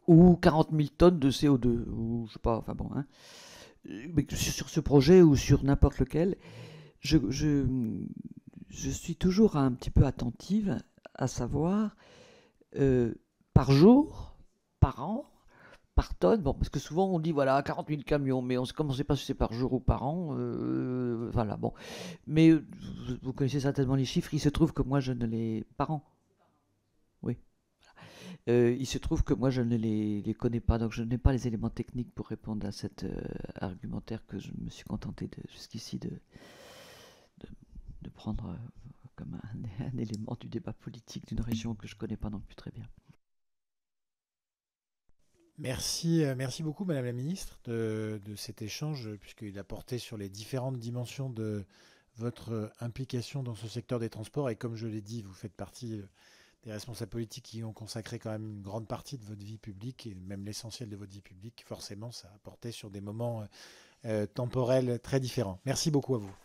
ou 40 000 tonnes de CO2, ou je sais pas, enfin bon, hein, mais sur ce projet ou sur n'importe lequel, je suis toujours un petit peu attentive à savoir par jour, par an, par tonne, bon, parce que souvent on dit voilà 40 000 camions, mais on ne sait pas si c'est par jour ou par an, voilà, bon. Mais vous connaissez certainement les chiffres, il se trouve que moi je ne les... Par an. Oui. Il se trouve que moi je ne les connais pas, donc je n'ai pas les éléments techniques pour répondre à cet argumentaire que je me suis contenté jusqu'ici de prendre comme un élément du débat politique d'une région que je ne connais pas non plus très bien. Merci beaucoup Madame la Ministre de cet échange, puisqu'il a porté sur les différentes dimensions de votre implication dans ce secteur des transports. Et comme je l'ai dit, vous faites partie des responsables politiques qui ont consacré quand même une grande partie de votre vie publique, et même l'essentiel de votre vie publique. Forcément, ça a porté sur des moments temporels très différents. Merci beaucoup à vous.